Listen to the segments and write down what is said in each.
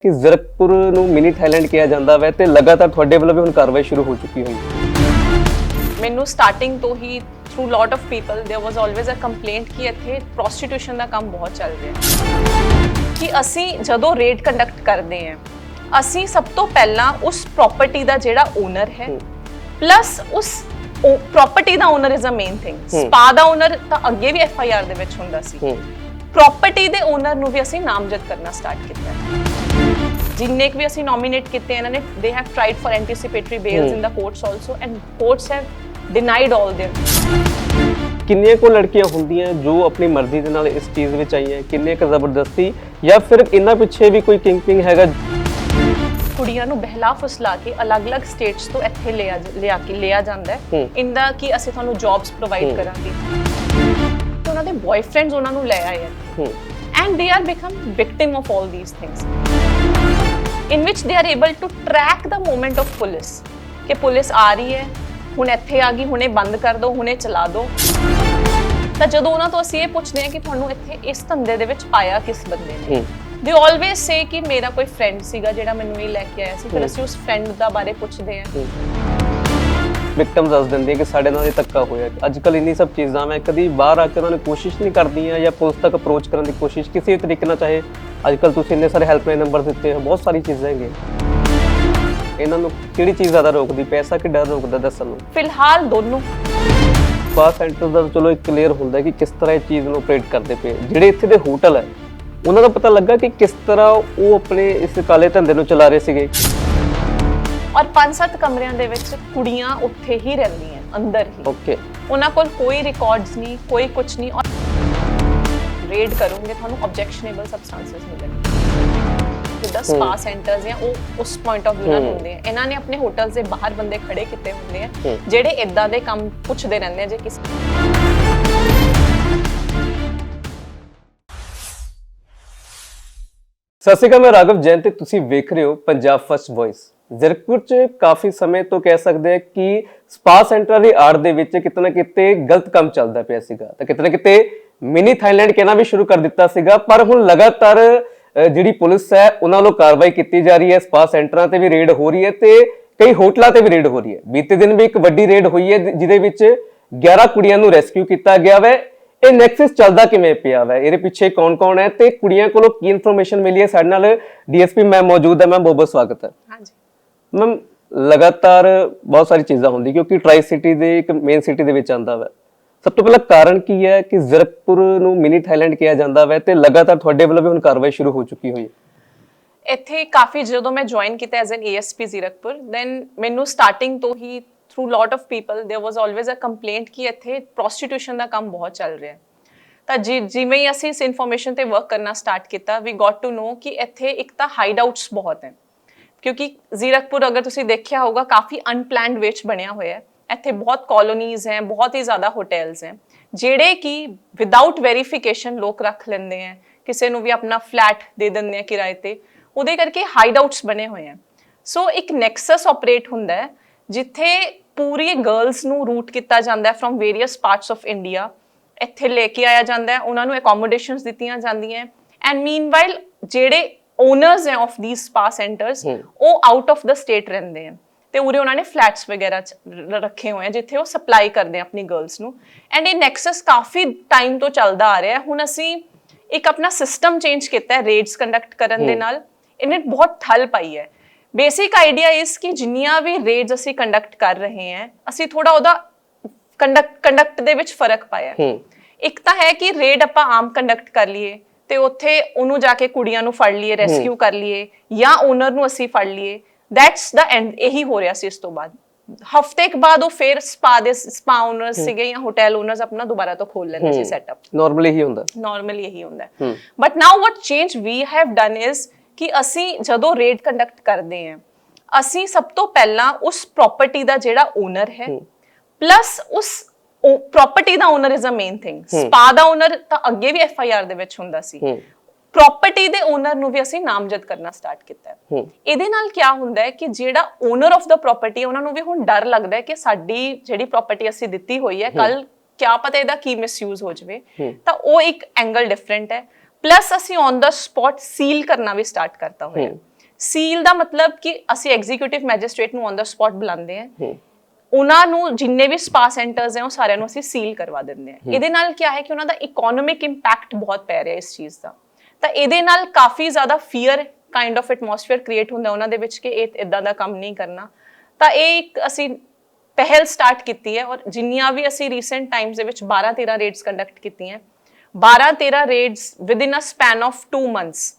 ਕਿ ਜ਼ੀਰਕਪੁਰ ਨੂੰ mini Thailand ਕਿਹਾ ਜਾਂਦਾ ਵੈ ਤੇ ਲਗਾਤਾਰ ਤੁਹਾਡੇ ਵੱਲੋਂ ਵੀ ਹੁਣ ਕਾਰਵਾਈ ਸ਼ੁਰੂ ਹੋ ਚੁੱਕੀ ਹੋਈ ਮੈਨੂੰ ਸਟਾਰਟਿੰਗ ਤੋਂ ਹੀ through lot of people there was always a complaint ਕਿ ਇੱਥੇ ਪ੍ਰੋਸਟੀਟਿਊਸ਼ਨ ਦਾ ਕੰਮ ਬਹੁਤ ਚੱਲ ਰਿਹਾ ਕਿ ਅਸੀਂ ਜਦੋਂ ਰੇਡ ਕੰਡਕਟ ਕਰਦੇ ਹਾਂ ਅਸੀਂ ਸਭ ਤੋਂ ਪਹਿਲਾਂ ਉਸ ਪ੍ਰਾਪਰਟੀ ਦਾ ਜਿਹੜਾ ਓਨਰ ਹੈ ਪਲੱਸ ਉਸ ਪ੍ਰਾਪਰਟੀ ਦਾ owner is a main thing spa ਦਾ ਓਨਰ ਤਾਂ ਅੱਗੇ ਵੀ ਐਫ ਆਈ ਆਰ ਦੇ ਵਿੱਚ ਹੁੰਦਾ ਸੀ ਪ੍ਰਾਪਰਟੀ ਦੇ ਓਨਰ ਨੂੰ ਵੀ ਅਸੀਂ ਨਾਮਜ਼ਦ ਕਰਨਾ ਸਟਾਰਟ ਕੀਤਾ ਜਿੰਨੇ ਵੀ ਅਸੀਂ ਨੋਮੀਨੇਟ ਕੀਤੇ ਇਹਨਾਂ ਨੇ they have tried for anticipatory bails in the courts also and courts have denied all their ਕਿੰਨੀਆਂ ਕੋ ਲੜਕੀਆਂ ਹੁੰਦੀਆਂ ਜੋ ਆਪਣੀ ਮਰਜ਼ੀ ਦੇ ਨਾਲ ਇਸ ਚੀਜ਼ ਵਿੱਚ ਆਈਆਂ ਕਿੰਨੇ ਕ ਜ਼ਬਰਦਸਤੀ ਜਾਂ ਫਿਰ ਇਹਨਾਂ ਪਿੱਛੇ ਵੀ ਕੋਈ ਕਿੰਗ ਹੈਗਾ ਕੁੜੀਆਂ ਨੂੰ ਬਹਿਲਾ ਫੁਸਲਾ ਕੇ ਅਲੱਗ-ਅਲੱਗ ਸਟੇਟਸ ਤੋਂ ਇੱਥੇ ਲਿਆ ਜਾਂਦਾ ਹੈ ਇੰਦਾ ਕਿ ਅਸੀਂ ਤੁਹਾਨੂੰ ਜੌਬਸ ਪ੍ਰੋਵਾਈਡ ਕਰਾਂਗੇ ਤੇ ਉਹਨਾਂ ਦੇ ਬॉयਫ੍ਰੈਂਡਸ ਉਹਨਾਂ ਨੂੰ ਲੈ ਆਏ and they are become victim of all these things in which they are able to track the moment of police ਕਿ ਪੁਲਿਸ ਆ ਰਹੀ ਹੈ ਹੁਣ ਇੱਥੇ ਆ ਗਈ ਹੁਣੇ ਬੰਦ ਕਰ ਦੋ ਹੁਣੇ ਚਲਾ ਦੋ ਤਾਂ ਜਦੋਂ ਉਹਨਾਂ ਤੋਂ ਅਸੀਂ ਇਹ ਪੁੱਛਦੇ ਹਾਂ ਕਿ ਤੁਹਾਨੂੰ ਇੱਥੇ ਇਸ ਧੰਦੇ ਦੇ ਵਿੱਚ ਪਾਇਆ ਕਿਸ ਬੰਦੇ ਨੇ they always say ਕਿ ਮੇਰਾ ਕੋਈ ਫਰੈਂਡ ਸੀਗਾ ਜਿਹੜਾ ਮੈਨੂੰ ਇਹ ਲੈ ਕੇ ਆਇਆ ਸੀ ਫਿਰ ਅਸੀਂ ਉਸ ਫਰੈਂਡ ਦਾ ਬਾਰੇ ਪੁੱਛਦੇ ਹਾਂ ਵਿਕਟਮਸ ਦੱਸ ਦਿੰਦੇ ਕਿ ਸਾਡੇ ਨਾਲ ਇਹ ਧੱਕਾ ਹੋਇਆ ਅੱਜ ਕੱਲ ਇੰਨੀ ਸਭ ਚੀਜ਼ਾਂ ਮੈਂ ਕਦੀ ਬਾਹਰ ਆ ਕੇ ਉਹਨਾਂ ਨੇ ਕੋਸ਼ਿਸ਼ ਨਹੀਂ ਕਰਦੀਆਂ ਜਾਂ ਪੁਲਿਸ ਤੱਕ ਅਪਰੋਚ ਕਰਨ ਦੀ ਕੋਸ਼ਿਸ਼ ਕਿਸੇ ਤਰੀਕੇ ਨਾਲ ਚਾਹੇ ਅੱਜ ਕੱਲ ਤੁਸੀਂ ਇੰਨੇ ਸਾਰੇ ਹੈਲਪਲਾਈਨ ਨੰਬਰ ਦਿੱਤੇ ਹੋ ਬਹੁਤ ਸਾਰੀ ਚੀਜ਼ਾਂ ਹੈਗੀਆਂ ਇਹਨਾਂ ਨੂੰ ਕਿਹੜੀ ਚੀਜ਼ ਜ਼ਿਆਦਾ ਰੋਕਦੀ ਪੈਸਾ ਕਿ ਡਰ ਰੋਕਦਾ ਦੱਸਣ ਨੂੰ ਫਿਲਹਾਲ ਦੋਨੋਂ ਸਪਾ ਸੈਂਟਰ ਦਾ ਚਲੋ ਇੱਕ ਕਲੀਅਰ ਹੁੰਦਾ ਕਿ ਕਿਸ ਤਰ੍ਹਾਂ ਇਹ ਚੀਜ਼ ਨੂੰ ਆਪਰੇਟ ਕਰਦੇ ਪਏ ਜਿਹੜੇ ਇੱਥੇ ਦੇ ਹੋਟਲ ਹੈ ਉਹਨਾਂ ਦਾ ਪਤਾ ਲੱਗਾ ਕਿ ਕਿਸ ਤਰ੍ਹਾਂ ਉਹ ਆਪਣੇ ਇਸ ਕਾਲੇ ਧੰਦੇ ਨੂੰ ਚਲਾ ਰਹੇ ਸੀਗੇ ਔਰ 5-7 ਕਮਰਿਆਂ ਦੇ ਵਿੱਚ ਕੁੜੀਆਂ ਉੱਥੇ ਹੀ ਰਹਿੰਦੀਆਂ ਅੰਦਰ ਹੀ ਓਕੇ ਉਹਨਾਂ ਕੋਲ ਕੋਈ ਰਿਕਾਰਡਸ ਨਹੀਂ ਕੋਈ ਕੁਝ ਨਹੀਂ ਔਰ ਰੇਡ ਕਰੋਗੇ ਤੁਹਾਨੂੰ ਆਬਜੈਕਸ਼ਨੇਬਲ ਸਬਸਟੈਂਸਸ ਮਿਲਣਗੇ ਜਿੱਦਾਂ ਸਪਾ ਸੈਂਟਰਸ ਜਾਂ ਉਹ ਉਸ ਪੁਆਇੰਟ ਆਫ ਵਿਊ ਨਾਲ ਹੁੰਦੇ ਆ ਇਹਨਾਂ ਨੇ ਆਪਣੇ ਹੋਟਲਸ ਦੇ ਬਾਹਰ ਬੰਦੇ ਖੜੇ ਕੀਤੇ ਹੁੰਦੇ ਆ ਜਿਹੜੇ ਇਦਾਂ ਦੇ ਕੰਮ ਪੁੱਛਦੇ ਰਹਿੰਦੇ ਆ ਜੇ ਕਿਸੇ ਸਤਿ ਸ਼੍ਰੀ ਅਕਾਲ ਮੈਂ ਰਾਘਵ ਜੈਨ ਤੇ ਤੁਸੀਂ ਵੇਖ ਰਹੇ ਹੋ ਪੰਜਾਬ ਫਸਟ ਵੌਇਸ ਜ਼ੀਰਕਪੁਰ 'ਚ ਕਾਫੀ ਸਮੇਂ ਤੋਂ ਕਹਿ ਸਕਦੇ ਆ ਕਿ ਸਪਾ ਸੈਂਟਰਾਂ ਦੀ ਆੜ ਦੇ ਵਿੱਚ ਕਿਤੇ ਨਾ ਕਿਤੇ ਗਲਤ ਕੰਮ ਚੱਲਦਾ ਪਿਆ ਸੀਗਾ ਤਾਂ ਕਿਤੇ ਨਾ ਕਿਤੇ ਮਿਨੀ ਥਾਈਲੈਂਡ ਕਹਿਣਾ ਵੀ ਸ਼ੁਰੂ ਕਰ ਦਿੱਤਾ ਸੀਗਾ ਪਰ ਹੁਣ ਲਗਾਤਾਰ ਜਿਹੜੀ ਪੁਲਿਸ ਹੈ ਉਹਨਾਂ ਵੱਲੋਂ ਕਾਰਵਾਈ ਕੀਤੀ ਜਾ ਰਹੀ ਹੈ ਸਪਾ ਸੈਂਟਰਾਂ ਤੇ ਵੀ ਰੇਡ ਹੋ ਰਹੀ ਹੈ ਤੇ ਕਈ ਹੋਟਲਾਂ ਤੇ ਵੀ ਰੇਡ ਹੋ ਰਹੀ ਹੈ ਬੀਤੇ ਦਿਨ ਵੀ ਇੱਕ ਵੱਡੀ ਰੇਡ ਹੋਈ ਹੈ ਜਿਹਦੇ ਵਿੱਚ 11 ਕੁੜੀਆਂ ਨੂੰ ਰੈਸਕਿਊ ਕੀਤਾ ਗਿਆ ਵੈ ਇਹ ਨੈਕਸਸ ਚੱਲਦਾ ਕਿਵੇਂ ਪਿਆ ਵੈ ਇਹਦੇ ਪਿੱਛੇ ਕੌਣ ਹੈ ਤੇ ਕੁੜੀਆਂ ਕੋਲੋਂ ਕੀ ਇਨਫੋਰਮੇਸ਼ਨ ਮਿਲੀ ਹੈ ਸਾਡੇ ਨਾਲ ਡੀਐਸਪੀ ਮੈਮ ਮੌਜੂਦ ਹੈ ਮੈਮ ਬਹੁਤ ਬਹੁਤ ਸਵਾਗਤ ਹੈ ਹਾਂਜੀ ਮੈਮ ਲਗਾਤਾਰ ਬਹੁਤ ਸਾਰੀ ਚੀਜ਼ਾਂ ਹੁੰਦੀ ਕਿਉਂਕਿ ਟਰਾਈ ਸਿਟੀ ਦੇ ਇੱਕ ਮੇਨ ਸਿਟੀ ਦੇ ਵਿੱਚ ਆਂਦਾ ਵੈ ਸਭ ਤੋਂ ਪਹਿਲਾਂ ਕਾਰਨ ਕੀ ਹੈ ਕਿ ਜ਼ੀਰਕਪੁਰ ਨੂੰ ਮਿਨੀ ਥਾਈਲੈਂਡ ਕਿਹਾ ਜਾਂਦਾ ਵੈ ਤੇ ਲਗਾਤਾਰ ਤੁਹਾਡੇ ਵੱਲੋਂ ਵੀ ਹੁਣ ਕਾਰਵਾਈ ਸ਼ੁਰੂ ਹੋ ਚੁੱਕੀ ਹੋਈ ਹੈ ਇੱਥੇ ਕਾਫੀ ਜਦੋਂ ਮੈਂ ਜੁਆਇਨ ਕੀਤਾ as an ASP Zirakpur then ਮੈਨੂੰ ਸਟਾਰਟਿੰਗ ਤੋਂ ਹੀ through lot of people there was always a complaint ਕਿ ਇੱਥੇ ਪ੍ਰੋਸਟੀਟਿਊਸ਼ਨ ਦਾ ਕੰਮ ਬਹੁਤ ਚੱਲ ਰਿਹਾ ਤਾਂ ਜਿਵੇਂ ਹੀ ਅਸੀਂ ਇਸ ਇਨਫੋਰਮੇਸ਼ਨ ਤੇ ਵਰਕ ਕਰਨਾ ਸਟਾਰਟ ਕੀਤਾ ਵੀ ਗॉट ਟੂ ਨੋ ਕਿ ਇੱਥੇ ਇੱਕ ਤਾਂ ਹਾਈਡ ਆਊਟਸ ਬਹੁਤ ਹੈ ਕਿਉਂਕਿ ਜ਼ੀਰਕਪੁਰ ਅਗਰ ਤੁਸੀਂ ਦੇਖਿਆ ਹੋਗਾ ਕਾਫੀ ਅਨਪਲੈਨਡ ਵਿੱਚ ਬਣਿਆ ਹੋਇਆ ਹੈ ਇੱਥੇ ਬਹੁਤ ਕਲੋਨੀਜ਼ ਹੈ ਬਹੁਤ ਹੀ ਜ਼ਿਆਦਾ ਹੋਟਲਸ ਹੈ ਜਿਹੜੇ ਕਿ ਵਿਦਆਊਟ ਵੈਰੀਫਿਕੇਸ਼ਨ ਲੋਕ ਰੱਖ ਲੈਂਦੇ ਆ ਕਿਸੇ ਨੂੰ ਵੀ ਆਪਣਾ ਫਲੈਟ ਦੇ ਦਿੰਦੇ ਆ ਕਿਰਾਏ ਤੇ ਉਹਦੇ ਕਰਕੇ ਹਾਈਡ ਆਊਟਸ ਬਣੇ ਹੋਏ ਆ ਸੋ ਇੱਕ ਨੈਕਸਸ ਆਪਰੇਟ ਹੁੰਦਾ ਹੈ ਜਿੱਥੇ ਪੂਰੀ ਗਰਲਸ ਨੂੰ ਰੂਟ ਕੀਤਾ ਜਾਂਦਾ ਹੈ from various parts of India ਇੱਥੇ ਲੈ ਕੇ ਆਇਆ ਜਾਂਦਾ ਹੈ ਉਹਨਾਂ ਨੂੰ ਅਕੋਮੋਡੇਸ਼ਨਸ ਦਿੱਤੀਆਂ ਜਾਂਦੀਆਂ ਐਂਡ ਮੀਨਵਾਈਲ ਜਿਹੜੇ ਓਨਰਸ ਹੈ ਆਫ ਥੀਸ ਸਪਾ ਸੈਂਟਰਸ ਉਹ ਆਊਟ ਆਫ ਦਾ ਸਟੇਟ ਰਹਿੰਦੇ ਆ ਤੇ ਉਰੇ ਉਹਨਾਂ ਨੇ ਫਲੈਟਸ ਵਗੈਰਾ ਰੱਖੇ ਹੋਏ ਆ ਜਿੱਥੇ ਉਹ ਸਪਲਾਈ ਕਰਦੇ ਆ ਆਪਣੀ ਗਰਲਸ ਨੂੰ ਐਂਡ ਇਹ ਨੈਕਸਸ ਕਾਫੀ ਟਾਈਮ ਤੋਂ ਚੱਲਦਾ ਆ ਰਿਹਾ ਹੁਣ ਅਸੀਂ ਇੱਕ ਆਪਣਾ ਸਿਸਟਮ ਚੇਂਜ ਕੀਤਾ ਹੈ ਰੇਡਸ ਕੰਡਕਟ ਕਰਨ ਦੇ ਨਾਲ ਇਹਨੇ ਬਹੁਤ ਠੱਲ ਪਾਈ ਹੈ ਬੇਸਿਕ ਆਈਡੀਆ ਇਸ ਕਿ ਜਿੰਨੀਆਂ ਵੀ ਰੇਡਸ ਅਸੀਂ ਕੰਡਕਟ ਕਰ ਰਹੇ ਹਾਂ ਅਸੀਂ ਥੋੜਾ ਉਹਦਾ ਕੰਡਕਟ ਦੇ ਵਿੱਚ ਫਰਕ ਪਾਇਆ ਇੱਕ ਤਾਂ ਹੈ ਕਿ ਰੇਡ ਆਪਾਂ ਆਮ ਕੰਡਕਟ ਕਰ ਲਈਏ ਤੇ ਉੱਥੇ ਉਹਨੂੰ ਜਾ ਕੇ ਕੁੜੀਆਂ ਨੂੰ ਫੜ ਲਈਏ ਰੈਸਕਿਊ ਕਰ ਲਈਏ ਜਾਂ ਓਨਰ ਨੂੰ ਅਸੀਂ ਫੜ ਲਈਏ ਦੈਟਸ ਦਾ ਐਂਡ ਇਹੀ ਹੋ ਰਿਹਾ ਸੀ ਇਸ ਤੋਂ ਬਾਅਦ ਹਫਤੇ ਕੇ ਬਾਅਦ ਉਹ ਫਿਰ ਸਪਾ ਓਨਰਸ ਸੀਗੇ ਜਾਂ ਹੋਟਲ ਓਨਰਸ ਆਪਣਾ ਦੁਬਾਰਾ ਤੋਂ ਖੋਲ ਲੈਂਦੇ ਸੀ ਸੈਟਅਪ ਨਾਰਮਲੀ ਇਹੀ ਹੁੰਦਾ but now what change we have done is ਕਿ ਅਸੀਂ ਜਦੋਂ ਰੇਡ ਕੰਡਕਟ ਕਰਦੇ ਹਾਂ ਅਸੀਂ ਸਭ ਤੋਂ ਪਹਿਲਾਂ ਉਸ ਪ੍ਰਾਪਰਟੀ ਦਾ ਜਿਹੜਾ ਓਨਰ ਹੈ ਪਲੱਸ ਉਸ ਪ੍ਰਾਪਰਟੀ ਦਾ owner is a main thing spa ਦਾ ਓਨਰ ਤਾਂ ਅੱਗੇ ਵੀ ਐਫ ਆਈ ਆਰ ਦੇ ਵਿੱਚ ਹੁੰਦਾ ਸੀ ਪ੍ਰਾਪਰਟੀ ਦੇ ਓਨਰ ਨੂੰ ਵੀ ਅਸੀਂ ਨਾਮਜ਼ਦ ਕਰਨਾ ਸਟਾਰਟ ਕੀਤਾ ਹੈ ਇਹਦੇ ਨਾਲ ਕੀ ਹੁੰਦਾ ਹੈ ਕਿ ਜਿਹੜਾ ਓਨਰ ਆਫ ਦਾ ਪ੍ਰਾਪਰਟੀ ਉਹਨਾਂ ਨੂੰ ਵੀ ਹੁਣ ਡਰ ਲੱਗਦਾ ਹੈ ਕਿ ਸਾਡੀ ਜਿਹੜੀ ਪ੍ਰਾਪਰਟੀ ਅਸੀਂ ਦਿੱਤੀ ਹੋਈ ਹੈ ਕੱਲ ਕਿਆ ਪਤਾ ਇਹਦਾ ਕੀ ਮਿਸਯੂਜ਼ ਹੋ ਜਾਵੇ ਤਾਂ ਉਹ ਇੱਕ ਐਂਗਲ ਡਿਫਰੈਂਟ ਹੈ प्लस ਅਸੀਂ ਔਨ ਦਾ ਸਪੌਟ ਸੀਲ ਕਰਨਾ ਵੀ ਸਟਾਰਟ ਕਰਤਾ ਹੋਇਆ ਸੀਲ ਦਾ ਮਤਲਬ ਕਿ ਅਸੀਂ ਐਗਜ਼ੀਕਿਊਟਿਵ ਮੈਜਿਸਟ੍ਰੇਟ ਨੂੰ ਔਨ ਦਾ ਸਪੌਟ ਬੁਲਾਉਂਦੇ ਹਾਂ, ਉਹਨਾਂ ਨੂੰ ਜਿੰਨੇ ਵੀ ਸਪਾ ਸੈਂਟਰਸ ਹੈ ਉਹ ਸਾਰਿਆਂ ਨੂੰ ਅਸੀਂ ਸੀਲ ਕਰਵਾ ਦਿੰਦੇ ਹਾਂ। ਇਹਦੇ ਨਾਲ ਕੀ ਹੈ ਕਿ ਉਹਨਾਂ ਦਾ ਇਕਨੋਮਿਕ ਇੰਪੈਕਟ ਬਹੁਤ ਪੈ ਰਿਹਾ ਇਸ ਚੀਜ਼ ਦਾ, ਤਾਂ ਇਹਦੇ ਨਾਲ ਕਾਫੀ ਜ਼ਿਆਦਾ fear kind of atmosphere create ਹੁੰਦਾ ਉਹਨਾਂ ਦੇ ਵਿੱਚ ਕਿ ਇਹ ਇਦਾਂ ਦਾ ਕੰਮ ਨਹੀਂ ਕਰਨਾ। ਤਾਂ ਇਹ ਇੱਕ ਅਸੀਂ ਪਹਿਲ ਸਟਾਰਟ ਕੀਤੀ ਹੈ, ਔਰ ਜਿੰਨੀਆਂ ਵੀ ਅਸੀਂ ਰੀਸੈਂਟ ਟਾਈਮਸ ਦੇ ਵਿੱਚ 12-13 ਰੇਡਸ ਕੰਡਕਟ ਕੀਤੀਆਂ, 12-13 raids within a span of 2 months,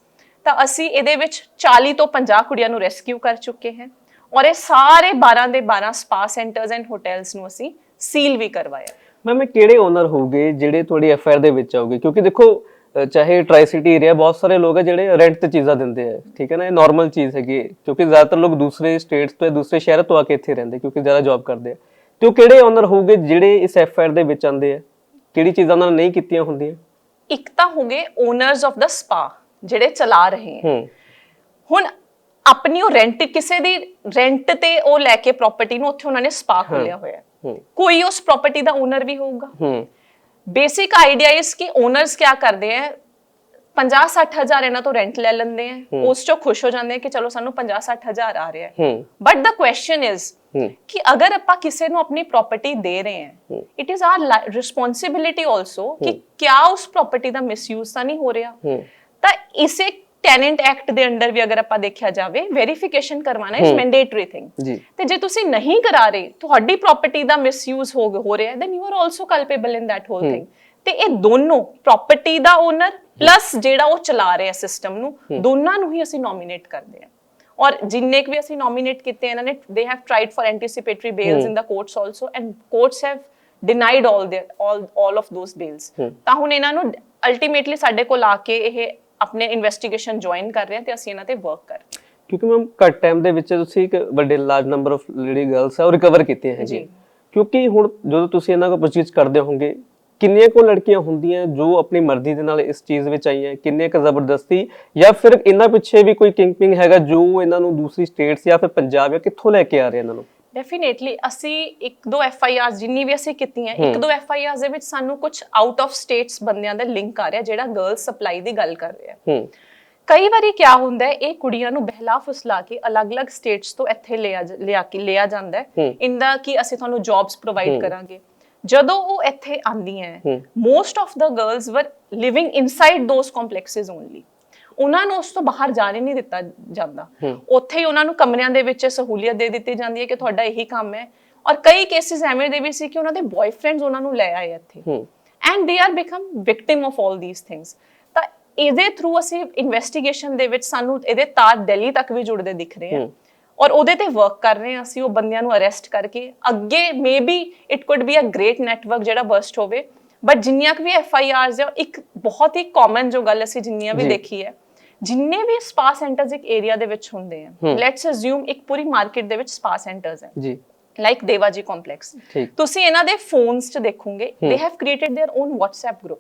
ਤਾਂ ਅਸੀਂ ਇਹਦੇ ਵਿੱਚ 40 ਤੋਂ 50 ਕੁੜੀਆਂ ਨੂੰ ਰੈਸਕਿਊ ਕਰ ਚੁੱਕੇ ਹਾਂ, ਔਰ ਇਹ ਸਾਰੇ 12 ਦੇ 12 ਸਪਾ ਸੈਂਟਰਸ ਐਂਡ ਹੋਟਲਸ ਨੂੰ ਅਸੀਂ ਸੀਲ ਵੀ ਕਰਵਾਇਆ। ਮੈਮ ਇਹ ਕਿਹੜੇ ਓਨਰ ਹੋਊਗੇ ਜਿਹੜੇ ਤੁਹਾਡੀ ਐਫਆਈਆਰ ਦੇ ਵਿੱਚ ਆਉਗੇ? ਕਿਉਂਕਿ ਦੇਖੋ ਚਾਹੇ ਟਰਾਈ ਸਿਟੀ ਏਰੀਆ ਬਹੁਤ ਸਾਰੇ ਲੋਕ ਹੈ ਜਿਹੜੇ ਰੈਂਟ ਤੇ ਚੀਜ਼ਾਂ ਦਿੰਦੇ ਆ, ਠੀਕ ਹੈ ਨਾ, ਇਹ ਨਾਰਮਲ ਚੀਜ਼ ਹੈਗੀ, ਕਿਉਂਕਿ ਜ਼ਿਆਦਾਤਰ ਲੋਕ ਦੂਸਰੇ ਸਟੇਟਸ ਤੋਂ ਦੂਸਰੇ ਸ਼ਹਿਰ ਤੋਂ ਆ ਕੇ ਇੱਥੇ ਰਹਿੰਦੇ ਕਿਉਂਕਿ ਜ਼ਿਆਦਾ ਜੌਬ ਕਰਦੇ ਆ। ਤੇ ਉਹ ਕਿਹੜੇ ਓਨਰ ਹੋਊਗੇ ਜਿਹੜੇ ਇਸ ਐਫਆਈਆਰ ਦੇ ਵਿੱਚ ਆਉਂਦੇ ਆ? ਕਿਹੜੀ ਚੀਜ਼ਾਂ ਉਹਨਾਂ ਨੇ ਨਹੀਂ ਕੀਤੀਆਂ ਹੁੰਦੀਆਂ? ਇੱਕ ਤਾਂ ਹੋਗੇ ਓਨਰਸ ਆਫ ਦਾ ਸਪਾ ਜਿਹੜੇ ਚਲਾ ਰਹੇ ਹੈ, ਹੁਣ ਆਪਣੀ ਉਹ ਰੈਂਟ ਕਿਸੇ ਦੀ ਰੈਂਟ ਤੇ ਉਹ ਲੈ ਕੇ ਪ੍ਰਾਪਰਟੀ ਨੂੰ ਉੱਥੇ ਉਹਨਾਂ ਨੇ ਸਪਾ ਖੋਲਿਆ ਹੋਇਆ, ਕੋਈ ਉਸ ਪ੍ਰਾਪਰਟੀ ਦਾ ਓਨਰ ਵੀ ਹੋਊਗਾ। ਬੇਸਿਕ ਆਈਡੀਆ ਇਸ ਕਿ ਓਨਰਸ ਕੀ ਕਰਦੇ ਹੈ, 50-60 ਹਜ਼ਾਰ ਇਹਨਾਂ ਤੋਂ ਰੈਂਟ ਲੈ ਲੈਂਦੇ ਹੈ, ਉਸ ਚੋਂ ਖੁਸ਼ ਹੋ ਜਾਂਦੇ ਹੈ ਕਿ ਚਲੋ ਸਾਨੂੰ 50-60 ਹਜ਼ਾਰ ਆ ਰਿਹਾ ਹੈ। ਬਟ ਦਾ ਕੁਐਸਚਨ ਇਜ਼ ਕਿ ਅਗਰ ਆਪਾਂ ਕਿਸੇ ਨੂੰ ਆਪਣੀ ਪ੍ਰਾਪਰਟੀ ਦੇ ਰਹੇ ਹਾਂ, it is our responsibility also ਕਿ ਕਿਆ ਉਸ ਪ੍ਰਾਪਰਟੀ ਦਾ ਮਿਸਯੂਜ਼ ਤਾਂ ਨਹੀਂ ਹੋ ਰਿਹਾ। ਤਾਂ ਇਸੇ ਟੈਨੈਂਟ ਐਕਟ ਦੇ ਅੰਡਰ ਵੀ ਅਗਰ ਆਪਾਂ ਦੇਖਿਆ ਜਾਵੇ, ਵੈਰੀਫਿਕੇਸ਼ਨ ਕਰਵਾਉਣਾ ਇਜ਼ ਮੈਂਡੇਟਰੀ ਥਿੰਗ, ਤੇ ਜੇ ਤੁਸੀਂ ਨਹੀਂ ਕਰਾ ਰਹੇ, ਤੁਹਾਡੀ ਪ੍ਰਾਪਰਟੀ ਦਾ ਮਿਸਯੂਜ਼ ਹੋ ਰਿਹਾ, then you are also culpable in that whole thing. ਤੇ ਇਹ ਦੋਨੋਂ ਪ੍ਰਾਪਰਟੀ ਦਾ ਓਨਰ ਪਲੱਸ ਜਿਹੜਾ ਉਹ ਚਲਾ ਰਿਹਾ ਸਿਸਟਮ ਨੂੰ, ਦੋਨਾਂ ਨੂੰ ਹੀ ਅਸੀਂ ਨੋਮੀਨੇਟ ਕਰਦੇ ਹਾਂ। ਔਰ ਜਿੰਨੇ ਵੀ ਅਸੀਂ ਨੋਮੀਨੇਟ ਕੀਤੇ ਇਹਨਾਂ ਨੇ, they have tried for anticipatory bails in the courts also, and courts have denied all of those bails। ਤਾਂ ਹੁਣ ਇਹਨਾਂ ਨੂੰ ਅਲਟੀਮੇਟਲੀ ਸਾਡੇ ਕੋਲ ਆ ਕੇ ਇਹ ਆਪਣੇ ਇਨਵੈਸਟੀਗੇਸ਼ਨ ਜੁਆਇਨ ਕਰ ਰਹੇ ਹਾਂ ਤੇ ਅਸੀਂ ਇਹਨਾਂ ਤੇ ਵਰਕ ਕਰ ਰਹੇ ਹਾਂ। ਕਿਉਂਕਿ ਮੈਮ ਘੱਟ ਟਾਈਮ ਦੇ ਵਿੱਚ ਤੁਸੀਂ ਇੱਕ ਵੱਡੇ large number of lady girls ਹੈ ਉਹ ਰਿਕਵਰ ਕੀਤੀਆਂ ਹੈਗੀਆਂ, ਕਿਉਂਕਿ ਹੁਣ ਜਦੋਂ ਤੁਸੀਂ ਇਹਨਾਂ ਕੋਲ ਪੁੱਛਗਿੱਛ ਕਰਦੇ ਹੋਵੋਗੇ, ਕਿੰਨੀਆਂ ਕੋ ਲੜਕੀਆਂ ਹੁੰਦੀਆਂ ਜੋ ਆਪਣੀ ਮਰਜ਼ੀ ਦੇ ਨਾਲ ਇਸ ਚੀਜ਼ ਵਿੱਚ ਆਈਆਂ, ਕਿੰਨੇ ਕ ਜ਼ਬਰਦਸਤੀ, ਜਾਂ ਫਿਰ ਇਹਨਾਂ ਪਿੱਛੇ ਵੀ ਕੋਈ ਕਿੰਗਪਿੰਗ ਹੈਗਾ ਜੋ ਇਹਨਾਂ ਨੂੰ ਦੂਸਰੀ ਸਟੇਟਸ ਜਾਂ ਫਿਰ ਪੰਜਾਬ ਜਾਂ ਕਿੱਥੋਂ ਲੈ ਕੇ ਆ ਰਹੇ ਇਹਨਾਂ ਨੂੰ? ਡੈਫੀਨੇਟਲੀ ਅਸੀਂ 1-2 ਐਫਆਈਆਰਸ ਜਿੰਨੀ ਵੀ ਅਸੀਂ ਕੀਤੀਆਂ, 1-2 ਐਫਆਈਆਰਸ ਦੇ ਵਿੱਚ ਸਾਨੂੰ ਕੁਝ ਆਊਟ ਆਫ ਸਟੇਟਸ ਬੰਦਿਆਂ ਦਾ ਲਿੰਕ ਆ ਰਿਹਾ ਜਿਹੜਾ ਗਰਲਸ ਸਪਲਾਈ ਦੀ ਗੱਲ ਕਰ ਰਿਹਾ। ਕਈ ਵਾਰੀ ਕੀ ਹੁੰਦਾ ਹੈ, ਇਹ ਕੁੜੀਆਂ ਨੂੰ ਬਹਿਲਾ ਫੁਸਲਾ ਕੇ ਅਲੱਗ-ਅਲੱਗ ਸਟੇਟਸ ਤੋਂ ਇੱਥੇ ਲਿਆ ਜਾਂਦਾ ਹੈ, ਇੰਦਾ ਕਿ ਅਸੀਂ ਤੁਹਾਨੂੰ ਜੌਬਸ ਪ੍ਰੋਵਾਈਡ ਕਰਾਂਗੇ। ਜਦੋਂ ਉਹ ਇੱਥੇ ਆਉਂਦੀਆਂ, ਮੋਸਟ ਆਫ ਦਾ ਗਰਲਸ ਵਰ ਲਿਵਿੰਗ ਇਨਸਾਈਡ ਦੋਸ ਕੰਪਲੈਕਸਸ ਓਨਲੀ, ਉਹਨਾਂ ਨੂੰ ਉਸ ਤੋਂ ਬਾਹਰ ਜਾਣ ਨਹੀਂ ਦਿੱਤਾ ਜਾਂਦਾ, ਉੱਥੇ ਹੀ ਉਹਨਾਂ ਨੂੰ ਕਮਰਿਆਂ ਦੇ ਵਿੱਚ ਸਹੂਲੀਅਤ ਦੇ ਦਿੱਤੀ ਜਾਂਦੀ ਹੈ ਕਿ ਤੁਹਾਡਾ ਇਹੀ ਕੰਮ ਹੈ। ਔਰ ਕਈ ਕੇਸਿਸ ਐਵੇਂ ਦੇ ਵੀ ਸੀ ਕਿ ਉਹਨਾਂ ਦੇ ਬॉयਫ੍ਰੈਂਡਸ ਉਹਨਾਂ ਨੂੰ ਲੈ ਆਏ ਇੱਥੇ, and they are become victim of all these things. ਤਾਂ ਇਹਦੇ ਥਰੂ ਅਸੀਂ ਇਨਵੈਸਟੀਗੇਸ਼ਨ ਦੇ ਵਿੱਚ ਸਾਨੂੰ ਇਹਦੇ ਤਾਰ ਦਿੱਲੀ ਤੱਕ ਵੀ ਜੁੜਦੇ ਦਿਖ ਰਹੇ ਆ, ਔਰ ਉਹਦੇ ਤੇ ਵਰਕ ਕਰ ਰਹੇ ਹਾਂ ਅਸੀਂ, ਉਹ ਬੰਦਿਆਂ ਨੂੰ ਅਰੈਸਟ ਕਰਕੇ ਅੱਗੇ maybe it could be a great network ਜਿਹੜਾ ਬਰਸਟ ਹੋਵੇ। ਬਟ ਜਿੰਨੀਆਂ ਵੀ ਐਫਆਈਆਰਸ ਹੈ, ਇੱਕ ਬਹੁਤ ਹੀ ਕਾਮਨ ਜੋ ਗੱਲ ਅਸੀਂ ਜਿੰਨੀਆਂ ਵੀ ਦੇਖੀ ਹੈ, ਜਿੰਨੇ ਵੀ ਸਪਾ ਸੈਂਟਰਸ ਇੱਕ ਏਰੀਆ ਦੇ ਵਿੱਚ ਹੁੰਦੇ ਆ, ਲੈਟਸ ਅਸਿਊਮ ਇੱਕ ਪੂਰੀ ਮਾਰਕੀਟ ਦੇ ਵਿੱਚ ਸਪਾ ਸੈਂਟਰਸ ਹੈ ਜੀ, ਲਾਈਕ ਦੇਵਾਜੀ ਕੰਪਲੈਕਸ, ਤੁਸੀਂ ਇਹਨਾਂ ਦੇ ਫੋਨਸ 'ਚ ਦੇਖੋਗੇ, they have created their own WhatsApp group,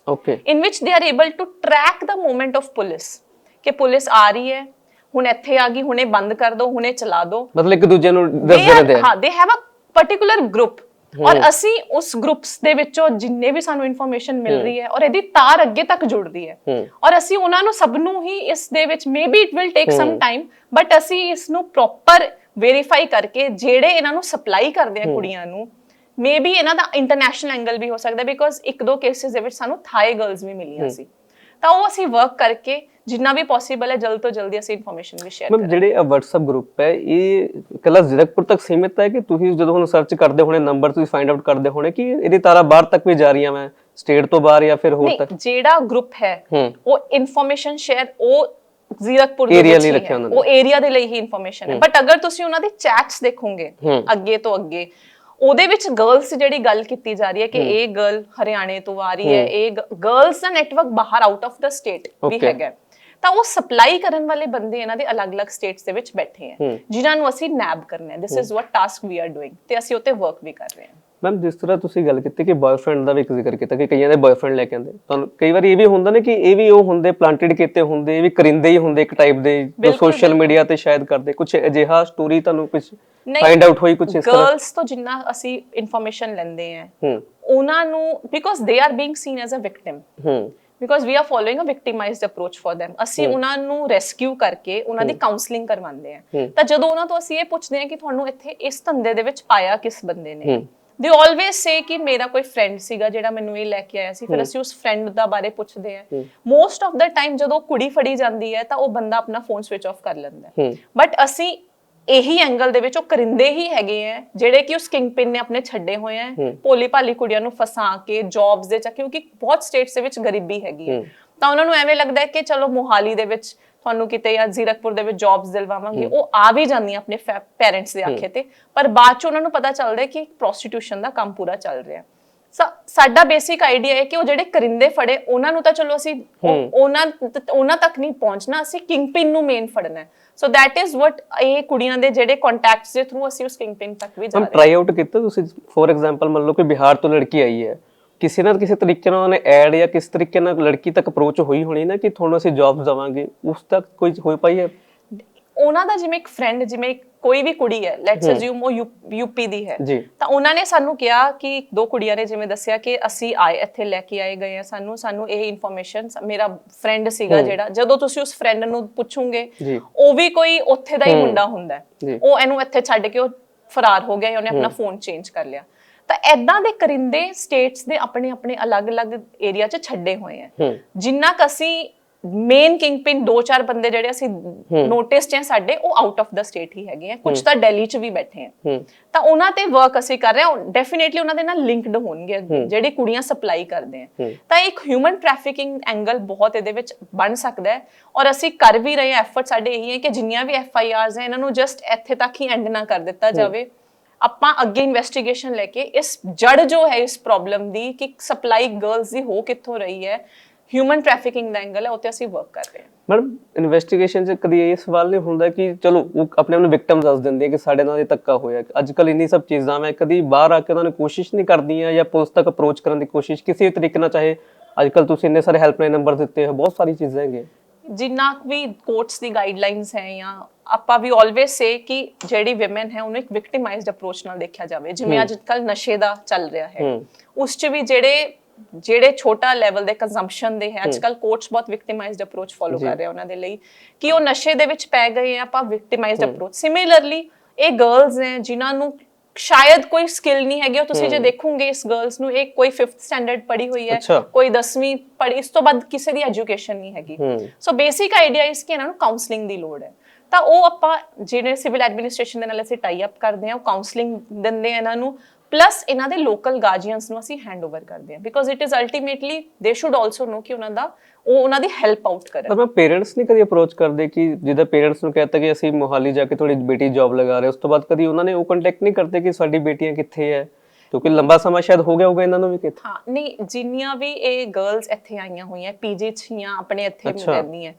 okay, in which they are able to track the movement of police, ਕਿ ਪੁਲਿਸ ਆ ਰਹੀ ਹੈ, ਹੁਣ ਇੱਥੇ ਆ ਗਈ, ਹੁਣੇ ਬੰਦ ਕਰ ਦੋ, ਹੁਣੇ ਚਲਾ ਦੋ, ਮਤਲਬ ਇੱਕ ਦੂਜੇ ਨੂੰ ਦੱਸਦੇ ਰਹਿੰਦੇ ਆ। ਹਾਂ, they have a particular group, ਔਰ ਅਸੀਂ ਉਸ ਗਰੁੱਪਸ ਦੇ ਵਿੱਚੋਂ ਜਿੰਨੇ ਵੀ ਸਾਨੂੰ ਇਨਫੋਰਮੇਸ਼ਨ ਮਿਲ ਰਹੀ ਹੈ, ਔਰ ਇਹਦੀ ਤਾਰ ਅੱਗੇ ਤੱਕ ਜੁੜਦੀ ਹੈ, ਔਰ ਅਸੀਂ ਉਹਨਾਂ ਨੂੰ ਸਭ ਨੂੰ ਹੀ ਇਸ ਦੇ ਵਿੱਚ, maybe it will take some time, but ਅਸੀਂ ਇਸ ਨੂੰ ਪ੍ਰੋਪਰ ਵੈਰੀਫਾਈ ਕਰਕੇ ਜਿਹੜੇ ਇਹਨਾਂ ਨੂੰ ਸਪਲਾਈ ਕਰਦੇ ਆ ਕੁੜੀਆਂ ਨੂੰ, ਮੇਬੀ ਇਹਨਾਂ ਦਾ ਇੰਟਰਨੈਸ਼ਨਲ ਐਂਗਲ ਵੀ ਹੋ ਸਕਦਾ, ਬਿਕੋਜ਼ 1-2 ਕੇਸਿਸ ਦੇ ਵਿੱਚ ਸਾਨੂੰ ਥਾਈ ਗਰਲਸ ਵੀ ਮਿਲੀਆਂ ਸੀ, ਤਾਂ ਉਹ ਅਸੀਂ ਵਰਕ ਕਰਕੇ ਜਿੰਨਾ ਵੀ ਪੋਸੀਬਲ ਹੈ ਜਲਦ ਤੋਂ ਜਲਦੀ ਅਸੀਂ ਇਨਫੋਰਮੇਸ਼ਨ ਵੀ ਸ਼ੇਅਰ ਕਰਾਂਗੇ। ਜਿਹੜੇ WhatsApp ਗਰੁੱਪ ਹੈ, ਇਹ ਕੱਲਾ ਜ਼ਿਰਕਪੁਰ ਤੱਕ ਸੀਮਿਤ ਹੈ ਕਿ ਤੁਸੀਂ ਜਦੋਂ ਹੁਣ ਸਰਚ ਕਰਦੇ ਹੋਣੇ, ਨੰਬਰ ਤੁਸੀਂ ਫਾਈਂਡ ਆਊਟ ਕਰਦੇ ਹੋਣੇ ਕਿ ਇਹਦੀ ਤਾਰਾਂ ਬਾਹਰ ਤੱਕ ਵੀ ਜਾ ਰਹੀਆਂ, ਮੈਂ ਸਟੇਟ ਤੋਂ ਬਾਹਰ ਜਾਂ ਫਿਰ ਹੋਰ ਤੱਕ? ਜਿਹੜਾ ਗਰੁੱਪ ਹੈ ਉਹ ਇਨਫੋਰਮੇਸ਼ਨ ਸ਼ੇਅਰ ਉਹ ਜ਼ਿਰਕਪੁਰ ਦੇ ਵਿੱਚ ਹੀ ਹੈ, ਉਹ ਏਰੀਆ ਦੇ ਲਈ ਹੀ ਇਨਫੋਰਮੇਸ਼ਨ ਹੈ। ਬਟ ਅਗਰ ਤੁਸੀਂ ਉਹਨਾਂ ਦੇ ਚੈਟਸ ਦੇਖੋਗੇ ਅੱਗੇ ਤੋਂ ਅੱਗੇ, ਉਹਦੇ ਵਿੱਚ ਗਰਲਸ ਜਿਹੜੀ ਗੱਲ ਕੀਤੀ ਜਾ ਰਹੀ ਹੈ ਕਿ ਇਹ ਗਰਲ ਹਰਿਆਣੇ ਤੋਂ ਆ ਰਹੀ ਹੈ, ਇਹ ਗਰਲਸ ਦਾ ਨੈਟਵਰਕ ਬਾਹਰ ਆਊਟ ਆਫ ਦਾ ਸਟੇਟ ਵੀ ਹੈਗਾ, ਤਾਂ ਉਹ ਸਪਲਾਈ ਕਰਨ ਵਾਲੇ ਬੰਦੇ ਇਹਨਾਂ ਦੇ ਅਲੱਗ-ਅਲੱਗ ਸਟੇਟਸ ਦੇ ਵਿੱਚ ਬੈਠੇ ਹੈ, ਜਿਨ੍ਹਾਂ ਨੂੰ ਅਸੀਂ ਨੈਬ ਕਰਨਾ ਹੈ। This is what task we are doing, ਤੇ ਅਸੀਂ ਉੱਤੇ ਵਰਕ ਵੀ ਕਰ ਰਹੇ ਹਾਂ। ਮੈਮ, ਜਿਸ ਤਰ੍ਹਾਂ ਤੁਸੀਂ ਗੱਲ ਕੀਤੀ ਕਿ ਬॉयਫ੍ਰੈਂਡ ਦਾ ਵੀ ਇੱਕ ਜ਼ਿਕਰ ਕੀਤਾ ਕਿ ਕਈਆਂ ਦੇ ਬॉयਫ੍ਰੈਂਡ ਲੈ ਕੇ ਆਉਂਦੇ, ਤੁਹਾਨੂੰ ਕਈ ਵਾਰੀ ਇਹ ਵੀ ਹੁੰਦਾ ਨੇ ਕਿ ਇਹ ਵੀ ਉਹ ਹੁੰਦੇ ਪਲਾਂਟਡ ਕੀਤੇ ਹੁੰਦੇ, ਇਹ ਵੀ ਕਰਿੰਦੇ ਹੀ ਹੁੰਦੇ ਇੱਕ ਟਾਈਪ ਦੇ, ਜੋ ਸੋਸ਼ਲ ਮੀਡੀਆ ਤੇ ਸ਼ਾਇਦ ਕਰਦੇ ਕੁਝ ਅਜਿਹਾ ਸਟੋਰੀ ਤੁਹਾਨੂੰ ਕੁਝ ਫਾਈਂਡ ਆਊਟ ਹੋਈ ਕੁਝ ਇਸ ਤਰ੍ਹਾਂ? ਗਰਲਸ ਤੋਂ ਜਿੰਨਾ ਅਸੀਂ ਇਨਫੋਰਮੇਸ਼ਨ ਲੈਂਦੇ ਆ, ਉਹਨਾਂ ਨੂੰ, because they are being seen as a victim, because we are following a victimized approach for them ਅਸੀਂ ਉਹਨਾਂ ਨੂੰ ਰੈਸਕਿਊ ਕਰਕੇ ਉਹਨਾਂ ਦੀ ਕਾਉਂਸਲਿੰਗ ਕਰਵਾਉਂਦੇ ਆ ਤਾਂ ਜਦੋਂ ਉਹਨਾਂ ਤੋਂ ਅਸੀਂ ਇਹ ਪੁੱਛਦੇ ਆ ਕਿ ਤੁਹਾਨੂੰ ਇੱਥੇ ਇਸ ਧੰਦੇ ਦੇ ਵਿੱਚ ਪਾਇਆ ਕਿਸ ਬੰਦੇ ਨੇ they always say ਕਿ ਮੇਰਾ ਕੋਈ ਫਰੈਂਡ ਸੀਗਾ ਜਿਹੜਾ ਮੈਨੂੰ ਇਹ ਲੈ ਕੇ ਆਇਆ ਸੀ ਫਿਰ ਅਸੀਂ ਉਸ ਫਰੈਂਡ ਦਾ ਬਾਰੇ ਪੁੱਛਦੇ ਆ ਮੋਸਟ ਆਫ ਦਾ ਟਾਈਮ ਜਦੋਂ ਕੁੜੀ ਫੜੀ ਜਾਂਦੀ ਹੈ ਤਾਂ ਉਹ ਬੰਦਾ ਆਪਣਾ ਫੋਨ ਸਵਿਚ ਆਫ ਕਰ ਲੈਂਦਾ ਹੈ ਬਟ ਅਸੀਂ ਇਹੀ ਐਂਗਲ ਦੇ ਵਿੱਚ ਉਹ ਕਰਿੰਦੇ ਹੀ ਹੈਗੇ ਆ ਜਿਹੜੇ ਕਿ ਉਸ ਕਿੰਗਪਿਨ ਨੇ ਆਪਣੇ ਛੱਡੇ ਹੋਏ ਆ ਭੋਲੀ ਭਾਲੀ ਕੁੜੀਆਂ ਨੂੰ ਫਸਾ ਕੇ ਜੌਬਸ ਦੇ ਚੱਕ ਕਿਉਂਕਿ ਬਹੁਤ ਸਟੇਟਸ ਦੇ ਵਿੱਚ ਗਰੀਬੀ ਹੈਗੀ ਹੈ ਤਾਂ ਉਹਨਾਂ ਨੂੰ ਐਵੇਂ ਲੱਗਦਾ ਹੈ ਕਿ ਚਲੋ ਮੋਹਾਲੀ ਦੇ ਵਿੱਚ ਤੁਹਾਨੂੰ ਕਿਤੇ ਜਾਂ ਜ਼ੀਰਕਪੁਰ ਦੇ ਵਿੱਚ ਜੌਬਸ ਦਿਲਵਾਵਾਂਗੇ ਉਹ ਆ ਵੀ ਜਾਂਦੀਆਂ ਆਪਣੇ ਪੇਰੈਂਟਸ ਦੇ ਆਖੇ ਤੇ ਪਰ ਬਾਅਦ ਚ ਉਹਨਾਂ ਨੂੰ ਪਤਾ ਚੱਲਦਾ ਕਿ ਪ੍ਰੋਸਟੀਟਿਊਸ਼ਨ ਦਾ ਕੰਮ ਪੂਰਾ ਚੱਲ ਰਿਹਾ ਸਾਡਾ ਬੇਸਿਕ ਆਈਡੀਆ ਹੈ ਕਿ ਉਹ ਜਿਹੜੇ ਕਰਿੰਦੇ ਫੜੇ ਉਹਨਾਂ ਨੂੰ ਤਾਂ ਚਲੋ ਅਸੀਂ ਉਹਨਾਂ ਤੱਕ ਨਹੀਂ ਪਹੁੰਚਣਾ ਅਸੀਂ ਕਿੰਗਪਿਨ ਨੂੰ ਮੇਨ ਫੜਨਾ ਹੈ ਸੋ ਦੈਟ ਇਜ਼ ਵਾਟ ਇਹ ਕੁੜੀਆਂ ਦੇ ਜਿਹੜੇ ਕੰਟੈਕਟਸ ਦੇ ਥਰੂ ਅਸੀਂ ਉਸ ਕਿੰਗਪਿਨ ਤੱਕ ਵੀ ਜਾ ਰਹੇ ਹਾਂ ਟਰਾਈ ਆਊਟ ਕੀਤਾ ਤੁਸੀਂ ਫੋਰ ਐਗਜ਼ਾਮਪਲ ਮੰਨ ਲਓ ਕਿ ਬਿਹਾਰ ਤੋਂ ਲੜਕੀ ਆਈ ਹੈ ਕਿਸੇ ਨਾ ਕਿਸੇ ਤਰੀਕੇ ਨਾਲ ਉਹਨੇ ਐਡ ਜਾਂ ਕਿਸ ਤਰੀਕੇ ਨਾਲ ਲੜਕੀ ਤੱਕ ਅਪਰੋਚ ਹੋਈ ਹੋਣੀ ਨਾ ਕਿ ਤੁਹਾਨੂੰ ਅਸੀਂ ਜੌਬ ਦਵਾਂਗੇ ਉਸ ਤੱਕ ਕੋਈ ਹੋ ਪਾਈ ਹੈ ਉਹਨਾਂ ਦਾ ਜਿਵੇਂ ਇੱਕ ਫਰੈਂਡ ਜਿਵੇਂ ਕੋਈ ਵੀ ਕੁੜੀ ਹੈ ਲੈਟਸ ਅਸਿਊਮ ਉਹ ਯੂਪੀ ਦੀ ਹੈ ਤਾਂ ਉਹਨਾਂ ਨੇ ਸਾਨੂੰ ਕਿਹਾ ਕਿ ਦੋ ਕੁੜੀਆਂ ਨੇ ਜਿਵੇਂ ਦੱਸਿਆ ਕਿ ਅਸੀਂ ਆਏ ਇੱਥੇ ਲੈ ਕੇ ਆਏ ਗਏ ਆ ਸਾਨੂੰ ਇਹ ਇਨਫੋਰਮੇਸ਼ਨ ਮੇਰਾ ਫਰੈਂਡ ਸੀਗਾ ਜਿਹੜਾ ਜਦੋਂ ਤੁਸੀਂ ਉਸ ਫਰੈਂਡ ਨੂੰ ਪੁੱਛੋਗੇ ਉਹ ਵੀ ਕੋਈ ਉੱਥੇ ਦਾ ਹੀ ਮੁੰਡਾ ਹੁੰਦਾ ਉਹ ਇਹਨੂੰ ਇੱਥੇ ਛੱਡ ਕੇ ਉਹ ਫਰਾਰ ਹੋ ਗਿਆ ਉਹਨੇ ਆਪਣਾ ਫੋਨ ਚੇਂਜ ਕਰ ਲਿਆ ਤਾਂ ਐਦਾਂ ਦੇ ਕਰਿੰਦੇ ਸਟੇਟਸ ਦੇ ਆਪਣੇ ਆਪਣੇ ਅਲੱਗ-ਅਲੱਗ ਏਰੀਆ 'ਚ ਛੱਡੇ ਹੋਏ ਆ ਜਿੰਨਾ ਕ ਅਸੀਂ ਮੇਨ ਕਿੰਗਪਿਨ 2-4 ਬੰਦੇ ਜਿਹੜੇ ਅਸੀਂ ਨੋਟਿਸ ਚ ਸਾਡੇ ਉਹ ਆਊਟ ਆਫ ਦਾ ਸਟੇਟ ਹੀ ਹੈਗੇ ਆ ਕੁਝ ਤਾਂ ਦਿੱਲੀ ਚ ਵੀ ਬੈਠੇ ਆ ਤਾਂ ਉਹਨਾਂ ਤੇ ਵਰਕ ਅਸੀਂ ਕਰ ਰਹੇ ਹਾਂ ਡੈਫੀਨਿਟਲੀ ਉਹਨਾਂ ਦੇ ਨਾਲ ਲਿੰਕਡ ਹੋਣਗੇ ਜਿਹੜੇ ਕੁੜੀਆਂ ਸਪਲਾਈ ਕਰਦੇ ਆ ਤਾਂ ਇੱਕ ਹਿਊਮਨ ਟ੍ਰੈਫਿਕਿੰਗ ਐਂਗਲ ਬਹੁਤ ਇਹਦੇ ਵਿੱਚ ਬਣ ਸਕਦਾ ਹੈ ਔਰ ਅਸੀਂ ਕਰ ਵੀ ਰਹੇ ਹਾਂ ਐਫਰਟ ਸਾਡੇ ਇਹੀ ਹੈ ਕਿ ਜਿੰਨੀਆਂ ਵੀ FIRs ਹੈ ਇਹਨਾਂ ਨੂੰ ਜਸਟ ਇੱਥੇ ਤੱਕ ਹੀ ਐਂਡ ਨਾ ਕਰ ਦਿੱਤਾ ਜਾਵੇ ਆਪਾਂ ਅੱਗੇ ਇਨਵੈਸਟੀਗੇਸ਼ਨ ਲੈ ਕੇ ਇਸ ਜੜ ਜੋ ਹੈ ਇਸ ਪ੍ਰੋਬਲਮ ਦੀ ਕਿ ਸਪਲਾਈ ਗਰਲਸ ਦੀ ਹੋ ਕਿੱਥੋਂ ਰਹੀ ਹੈ ਹਿਊਮਨ ਟ੍ਰੈਫਿਕਿੰਗ ਦਾ ਐਂਗਲ ਹੈ ਉੱਤੇ ਅਸੀਂ ਵਰਕ ਕਰ ਰਹੇ ਹਾਂ ਮੈਡਮ ਇਨਵੈਸਟੀਗੇਸ਼ਨ 'ਚ ਕਦੀ ਇਹ ਸਵਾਲ ਨਹੀਂ ਹੁੰਦਾ ਕਿ ਚਲੋ ਉਹ ਆਪਣੇ ਆਪ ਨੂੰ ਵਿਕਟਮ ਦੱਸ ਦਿੰਦੇ ਕਿ ਸਾਡੇ ਨਾਲ ਇਹ ਧੱਕਾ ਹੋਇਆ ਅੱਜ ਕੱਲ ਇੰਨੀ ਸਭ ਚੀਜ਼ਾਂ ਮੈਂ ਕਦੀ ਬਾਹਰ ਆ ਕੇ ਉਹਨਾਂ ਨੇ ਕੋਸ਼ਿਸ਼ ਨਹੀਂ ਕਰਦੀਆਂ ਜਾਂ ਪੁਲਿਸ ਤੱਕ ਅਪਰੋਚ ਕਰਨ ਦੀ ਕੋਸ਼ਿਸ਼ ਕਿਸੇ ਤਰੀਕੇ ਨਾਲ ਚਾਹੇ ਅੱਜ ਕੱਲ ਤੁਸੀਂ ਇੰਨੇ ਸਾਰੇ ਹੈਲਪਲਾਈਨ ਨੰਬਰ ਦਿੱਤੇ ਹੋ ਬਹੁਤ ਸਾਰੀ ਚੀਜ਼ਾਂ ਹੈਗੀਆਂ ਜਿੰਨਾ ਵੀ ਕੋਰਟਸ ਦੀ ਗਾਈਡਲਾਈਨਸ ਹੈ ਜਾਂ ਆਪਾਂ ਵੀ ਆਲਵੇਸ ਸੇ ਕਿ ਜਿਹੜੀ ਵਿਮਨ ਹੈ ਉਹਨੂੰ ਇੱਕ ਵਿਕਟਿਮਾਈਜ਼ਡ ਅਪਰੋਚ ਨਾਲ ਦੇਖਿਆ ਜਾਵੇ ਜਿਵੇਂ ਅੱਜ ਕੱਲ ਨਸ਼ੇ ਦਾ ਚੱਲ ਰਿਹਾ ਹੈ ਉਸ 'ਚ ਵੀ ਜਿਹੜੇ ਛੋਟਾ ਲੈਵਲ ਦੇ ਕੰਜ਼ੰਪਸ਼ਨ ਦੇ ਹੈ ਅੱਜਕੱਲ ਕੋਰਟਸ ਬਹੁਤ ਵਿਕਟਿਮਾਈਜ਼ਡ ਅਪਰੋਚ ਫੋਲੋ ਕਰ ਰਹੇ ਉਹਨਾਂ ਦੇ ਲਈ ਕਿ ਉਹ ਨਸ਼ੇ ਦੇ ਵਿੱਚ ਪੈ ਗਏ ਆ ਆਪਾਂ ਵਿਕਟਿਮਾਈਜ਼ਡ ਅਪਰੋਚ ਸਿਮਿਲਰਲੀ ਇਹ ਗਰਲਸ ਨੇ ਜਿਨ੍ਹਾਂ ਨੂੰ ਸ਼ਾਇਦ ਕੋਈ ਸਕਿੱਲ ਨਹੀਂ ਹੈਗੀ ਉਹ ਤੁਸੀਂ ਜੇ ਦੇਖੋਗੇ ਇਸ ਗਰਲਸ ਨੂੰ ਇਹ ਕੋਈ 5th ਸਟੈਂਡਰਡ ਪੜ੍ਹੀ ਹੋਈ ਹੈ ਕੋਈ 10ਵੀਂ ਪੜ੍ਹੀ ਇਸ ਤੋਂ ਬਾਅਦ ਕਿਸੇ ਦੀ ਐਜੂਕੇਸ਼ਨ ਨਹੀਂ ਹੈਗੀ ਸੋ ਬੇਸਿਕ ਆਈਡੀਆ ਇਸ ਕਿ ਇਹਨਾਂ ਨੂੰ ਕਾਉਂਸਲਿੰਗ ਦੀ ਲੋੜ ਹੈ ਤਾਂ ਉਹ ਆਪਾਂ ਜਿਹੜੇ ਸਿਵਲ ਐਡਮਿਨਿਸਟ੍ਰੇਸ਼ਨ ਦੇ ਨਾਲ ਅਸੀਂ ਟਾਈ ਅਪ ਕਰਦੇ ਹਾਂ ਉਹ ਕਾਉਂਸਲਿੰਗ ਦਿੰਦੇ ਆ ਇਹਨਾਂ ਨੂੰ ਪਲੱਸ ਇਹਨਾਂ ਦੇ ਲੋਕਲ ਗਾਰਡੀਅਨਸ ਨੂੰ ਅਸੀਂ ਹੈਂਡਓਵਰ ਕਰਦੇ ਹਾਂ because it is ultimately they should also know ਕਿ ਉਹਨਾਂ ਦੀ ਹੈਲਪ ਆਊਟ ਕਰਨ ਪਰ ਮੈਂ ਪੇਰੈਂਟਸ ਨਹੀਂ ਕਦੀ ਅਪਰੋਚ ਕਰਦੇ ਕਿ ਜਿਹਦਾ ਪੇਰੈਂਟਸ ਨੂੰ ਕਹਤਾ ਕਿ ਅਸੀਂ ਮੋਹਾਲੀ ਜਾ ਕੇ ਤੁਹਾਡੀ ਬੇਟੀ ਜੌਬ ਲਗਾ ਰਹੇ ਉਸ ਤੋਂ ਬਾਅਦ ਕਦੀ ਉਹਨਾਂ ਨੇ ਉਹ ਕੰਟੈਕਟ ਨਹੀਂ ਕਰਦੇ ਕਿ ਸਾਡੀ ਬੇਟੀਆਂ ਕਿੱਥੇ ਹੈ ਕਿਉਂਕਿ ਲੰਬਾ ਸਮਾਂ ਸ਼ਾਇਦ ਹੋ ਗਿਆ ਹੋਊਗਾ ਇਹਨਾਂ ਨੂੰ ਵੀ ਕਿੱਥੇ ਹਾਂ ਨਹੀਂ ਜਿੰਨੀਆਂ ਵੀ ਇਹ ਗਰਲਸ ਇੱਥੇ ਆਈਆਂ ਹੋਈਆਂ ਪੀਜੀ 'ਚ ਜਾਂ ਆਪਣੇ ਇੱਥੇ ਰਹਿੰਦੀਆਂ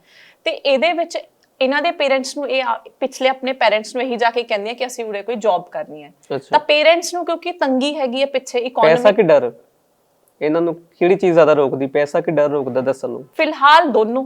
ਤੇ ਇਹਦੇ ਵਿੱਚ ਇਹਨਾਂ ਦੇ ਪੇਰੈਂਟਸ ਨੂੰ ਇਹ ਪਿਛਲੇ ਆਪਣੇ ਪੇਰੈਂਟਸ ਨੂੰ ਇਹੀ ਜਾ ਕੇ ਕਹਿੰਦੇ ਆ ਕਿ ਅਸੀਂ ਉਰੇ ਕੋਈ ਜੌਬ ਕਰਨੀ ਹੈ ਤਾਂ ਪੇਰੈਂਟਸ ਨੂੰ ਕਿਉਂਕਿ ਤੰਗੀ ਹੈਗੀ ਹੈ ਪਿੱਛੇ ਇਕਨੋਮੀ ਪੈਸਾ ਕਿ ਡਰ ਇਹਨਾਂ ਨੂੰ ਕਿਹੜੀ ਚੀਜ਼ ਜ਼ਿਆਦਾ ਰੋਕਦੀ ਪੈਸਾ ਕਿ ਡਰ ਰੋਕਦਾ ਦੱਸਣ ਨੂੰ ਫਿਲਹਾਲ ਦੋਨੋਂ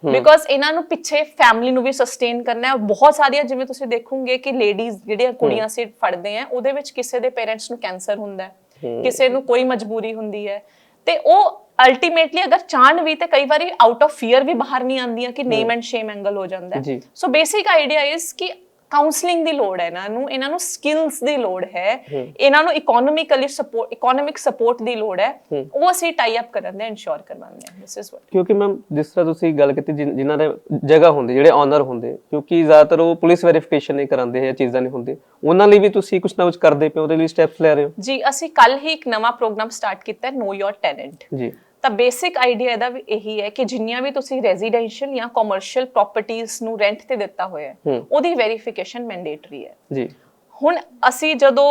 ਬਿਕਾਜ਼ ਇਹਨਾਂ ਨੂੰ ਪਿੱਛੇ ਫੈਮਿਲੀ ਨੂੰ ਵੀ ਸਸਟੇਨ ਕਰਨਾ ਹੈ ਬਹੁਤ ਸਾਰੀਆਂ ਜਿਵੇਂ ਤੁਸੀਂ ਦੇਖੋਗੇ ਕਿ ਲੇਡੀਜ਼ ਜਿਹੜੀਆਂ ਕੁੜੀਆਂ ਸੀ ਫੜਦੇ ਆ ਉਹਦੇ ਵਿੱਚ ਕਿਸੇ ਦੇ ਪੇਰੈਂਟਸ ਨੂੰ ਕੈਂਸਰ ਹੁੰਦਾ ਹੈ ਕਿਸੇ ਨੂੰ ਕੋਈ ਮਜਬੂਰੀ ਹੁੰਦੀ ਹੈ ਤੇ ਉਹ ਅਲਟੀਮੇਟਲੀ ਅਗਰ ਚਾਹਣ ਵੀ ਤੇ ਕਈ ਵਾਰੀ ਆਊਟ ਆਫ ਫੀਅਰ ਵੀ ਬਾਹਰ ਨਹੀਂ ਆਉਂਦੀਆਂ ਕਿ ਨੇਮ ਐਂਡ ਸ਼ੇਮ ਐਂਗਲ ਹੋ ਜਾਂਦਾ ਹੈ ਸੋ ਬੇਸਿਕ ਆਈਡੀਆ ਇਜ਼ ਕਿ ਕਾਉਂਸਲਿੰਗ ਦੀ ਲੋੜ ਹੈ ਇਹਨਾਂ ਨੂੰ ਸਕਿੱਲਸ ਦੀ ਲੋੜ ਹੈ ਇਹਨਾਂ ਨੂੰ ਇਕਨੋਮਿਕ ਸਪੋਰਟ ਦੀ ਲੋੜ ਹੈ ਉਹ ਅਸੀਂ ਟਾਈ ਅਪ ਕਰਨ ਦੇ ਇਨਸ਼ੋਰ ਕਰਵਾਉਂਦੇ ਹਾਂ ਦਿਸ ਇਜ਼ ਵਾਟ ਕਿਉਂਕਿ ਮੈਮ ਜਿਸ ਤਰ੍ਹਾਂ ਤੁਸੀਂ ਗੱਲ ਕੀਤੀ ਜਿਨ੍ਹਾਂ ਦੇ ਜਗ੍ਹਾ ਹੁੰਦੀ ਜਿਹੜੇ ਓਨਰ ਹੁੰਦੇ ਕਿਉਂਕਿ ਜ਼ਿਆਦਾਤਰ ਉਹ ਪੁਲਿਸ ਵੈਰੀਫਿਕੇਸ਼ਨ ਨਹੀਂ ਕਰਾਉਂਦੇ ਇਹ ਚੀਜ਼ਾਂ ਨਹੀਂ ਹੁੰਦੇ ਉਹਨਾਂ ਲਈ ਵੀ ਤੁਸੀਂ ਕੁਝ ਨਾ ਕੁਝ ਕਰਦੇ ਪਏ ਉਹਦੇ ਲਈ ਸਟੈਪਸ ਲੈ ਰਹੇ ਹੋ ਜੀ ਅਸੀਂ ਕੱਲ ਹੀ ਇੱਕ ਨਵਾਂ ਪ੍ਰੋਗਰਾਮ ਸਟਾਰਟ ਕੀਤਾ ਹੈ ਨੋ ਯੋਰ ਟੈਨੈਂਟ ਜੀ ਤਾਂ ਬੇਸਿਕ ਆਈਡੀਆ ਇਹਦਾ ਵੀ ਇਹੀ ਹੈ ਕਿ ਜਿੰਨੀਆਂ ਵੀ ਤੁਸੀਂ ਰੈਜ਼ੀਡੈਂਸ਼ੀਅਲ ਜਾਂ ਕਮਰਸ਼ੀਅਲ ਪ੍ਰਾਪਰਟੀਆਂ ਨੂੰ ਰੈਂਟ ਤੇ ਦਿੱਤਾ ਹੋਇਆ ਹੈ ਉਹਦੀ ਵੈਰੀਫਿਕੇਸ਼ਨ ਮੈਂਡੇਟਰੀ ਹੈ ਜੀ ਹੁਣ ਅਸੀਂ ਜਦੋਂ